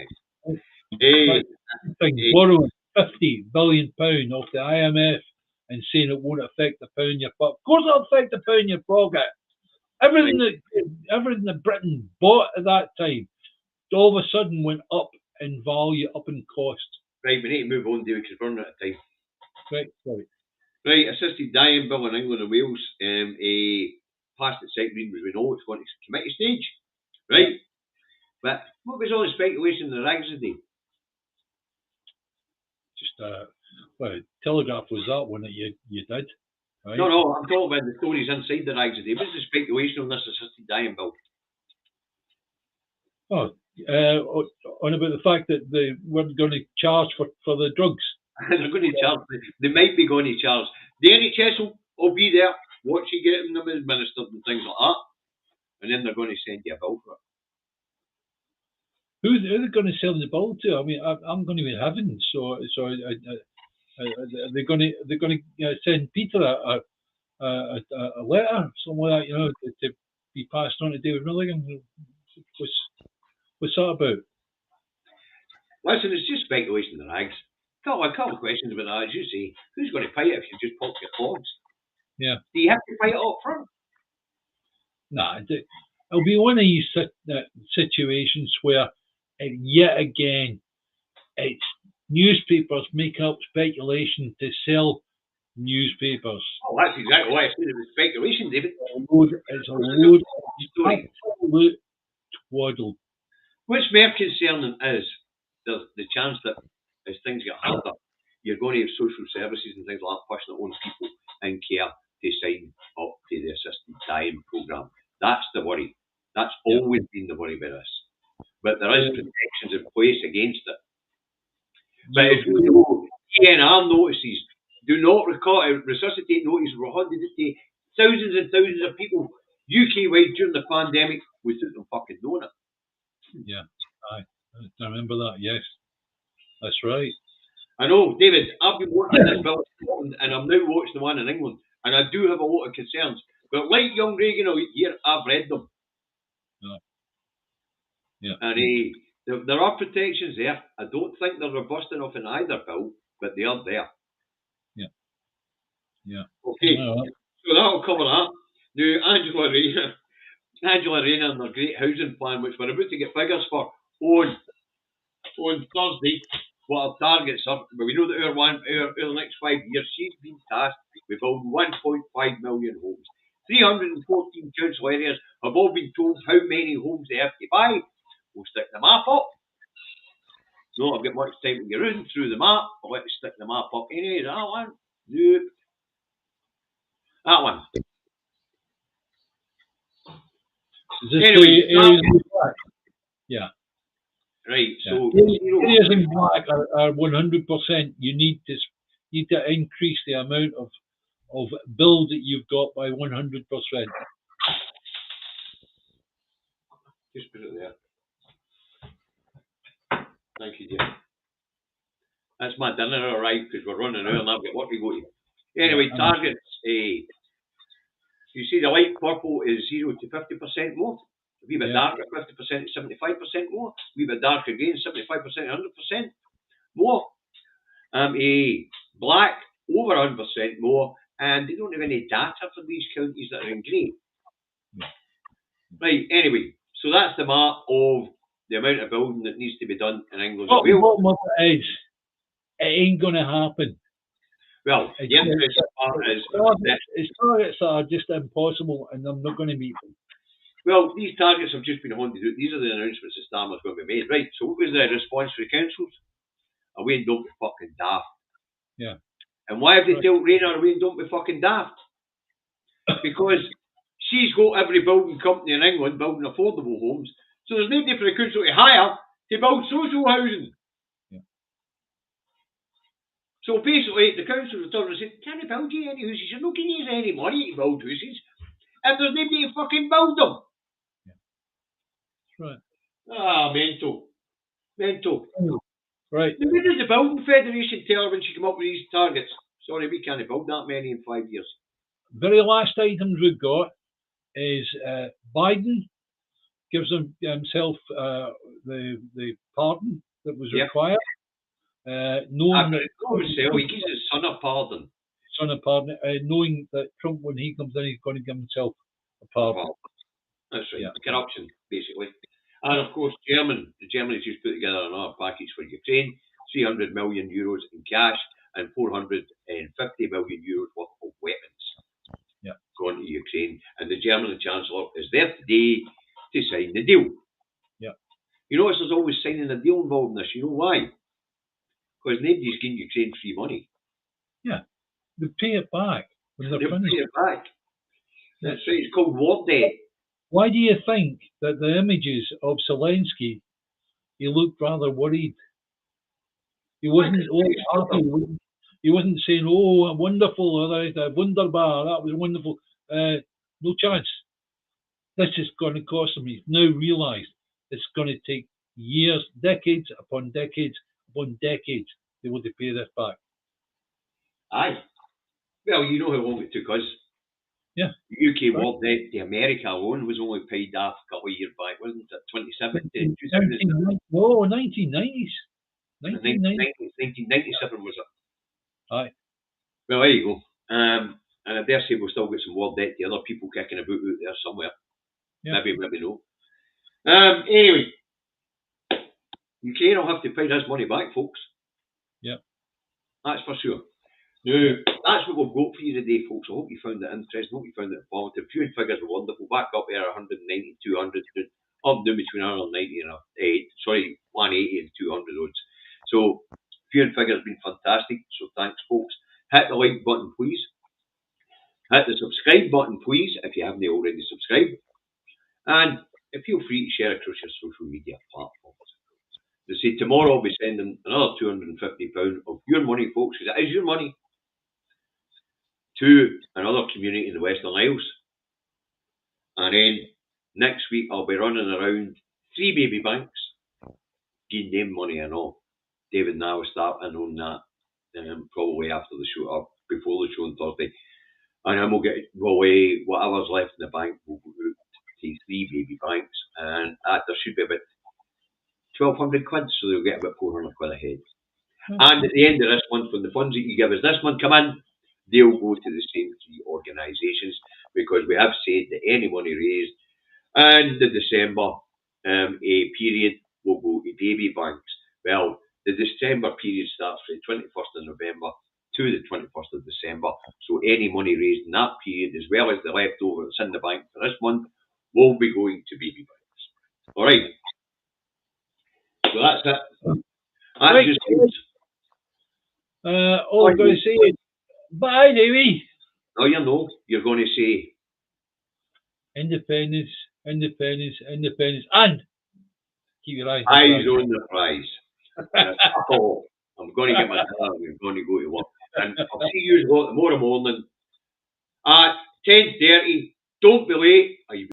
Borrowing £50 billion off the IMF and saying it won't affect the pound in your pocket. Of course it'll affect the pound in your pocket. Everything that Britain bought at that time all of a sudden went up in value, up in cost. Right, we need to move on, David, because we're running out of time. Right, sorry. Right, assisted dying bill in England and Wales. Passed its second reading, as we know, it's going to committee stage. Right? But what was all the speculation in the rags today? Just, well, Telegraph was that one that you did. Right? No, I'm talking about the stories inside the rags today. What's the speculation on this assisted dying bill? Oh, on about the fact that they weren't going to charge for the drugs. They're going to charge. They might be going to charge. The NHS will be there, watching getting them administered and things like that. And then they're going to send you a bill for it. Who are they going to sell the bill to? I mean, I'm going to be in heaven, so they're going to send Peter a letter, something like that, to be passed on to David Milligan. What's that about? Listen, it's just speculation in the rags. A couple of questions about that. As you say, who's going to pay it if you just pop your clogs? Yeah. Do you have to pay it up front? Nah, it'll be one of these situations where, yet again, it's newspapers make up speculation to sell newspapers. Oh, that's exactly why I said it was speculation, David. It's a load of absolute twaddle. What's more concerning is the chance that as things get harder, you're going to have social services and things like that pushing their own people in care to sign up to the assisted dying programme. That's the worry. That's always been the worry about this. But there is protections in place against it. But as we know, ENR notices do not resuscitate notices were handed to thousands and thousands of people UK-wide during the pandemic without them fucking knowing it. Yeah, I remember that, yes. That's right. I know, David, I've been watching this bill in Scotland and I'm now watching the one in England, and I do have a lot of concerns. But like young Reagan here, I've read them. Yeah. And there are protections there. I don't think they're robust enough in either bill, but they are there. Yeah. Okay, so that'll cover that. Now, Angela Rayner and their great housing plan, which we're about to get figures for on Thursday, what our targets are. But we know that our next 5 years, she's been tasked with building 1.5 million homes. 314 council areas have all been told how many homes they have to buy. We'll stick the map up. No, I've got much time to get around through the map, but let's stick the map up. Anyway, that one? Nope. That one. Is this areas in black? Yeah. Right, so areas in black are 100%. You need to increase the amount of build that you've got by 100%. Just put it there. Thank you, dear. That's my dinner arrived because we're running out and I've got work to go to. Anyway, targets. You see the light purple is 0 to 50% more. A wee bit darker, 50% to 75% more. A wee bit darker green, 75% 100% more. Black, over 100% more. And they don't have any data for these counties that are in grey. Right, anyway, so that's the map of the amount of building that needs to be done in England and Wales. What it is, it ain't going to happen. Well, the interesting part is it's targets that are just impossible and they're not going to meet them. Well, these targets have just been handed out. These are the announcements that Starmer's going to be made. Right, so what was the response for the councils? Away and don't be fucking daft. Yeah. And why have they told Rayner away and don't be fucking daft? Because she's got every building company in England building affordable homes, so there's nobody for the council to hire to build social housing. Yeah. So basically, the council returned and said, can't build you any houses, you're not going to use any money to build houses, and there's nobody to fucking build them. Right. Mental. Right. Now, where did the Building Federation tell her when she came up with these targets? Sorry, we can't build that many in 5 years. Very last items we've got is Biden gives himself the pardon that was required. Knowing that he gives his son a pardon. Knowing that Trump, when he comes in, he's going to give himself a pardon. That's right. Yeah. Corruption, basically. And of course, the Germans just put together another package for Ukraine. 300 million euros in cash and 450 million euros worth of weapons going to Ukraine. And the German Chancellor is there today to sign the deal. You notice there's always signing a deal involved in this. You know why? Because nobody's giving Ukraine free money. They pay it back when they're They'll finished. pay it back. That's right. It's called war debt. Why do you think that the images of Zelensky, he looked rather worried? He wasn't happy. He wasn't saying, "Oh, wonderful, wunderbar, that was wonderful." No chance. This is going to cost him. He's now realised it's going to take years, decades upon decades upon decades to be able to pay this back. Aye. Well, you know how long it took us. Yeah. The UK war debt to America alone was only paid off a couple of years back, wasn't it? 2017, 2000. No, 1990s. 1997 was it? Aye. Well, there you go. And I dare say we'll still get some war debt to other people kicking about out there somewhere. Yeah. Maybe no. Anyway, Ukraine will have to pay this money back, folks. Yeah. That's for sure. Now, that's what we've got for you today, folks. I hope you found it interesting. I hope you found it informative. Few and figures were wonderful. Back up there, 190, 200, up and down between 190 and 180 and 200 odds. So, few and figures have been fantastic. So, thanks, folks. Hit the like button, please. Hit the subscribe button, please, if you haven't already subscribed. And feel free to share across your social media platforms. They say tomorrow I'll be sending another £250 of your money, folks, because it is your money, to another community in the Western Isles. And then next week I'll be running around 3 baby banks, giving them money and all. David and I will start in on that probably after the show or before the show on Thursday. And then we'll get away whatever's left in the bank, we'll go out to 3 baby banks, and there should be about 1,200 quid, so they'll get about 400 quid a head. And at the end of this month, when the funds that you give us this month come in, they'll go to the same 3 organisations, because we have said that any money raised in the December period will go to baby banks. Well, the December period starts from the 21st of November to the 21st of December. So any money raised in that period, as well as the leftover that's in the bank for this month, will be going to baby banks. All right. So that's it. That's just it. All I'm going to say is, bye, Davey. No, you know, you're going to say independence, independence, independence, and keep your eyes on the prize. I'm going to get my car. I'm going to go to work. And I'll see you tomorrow morning at 10:30. Don't be late.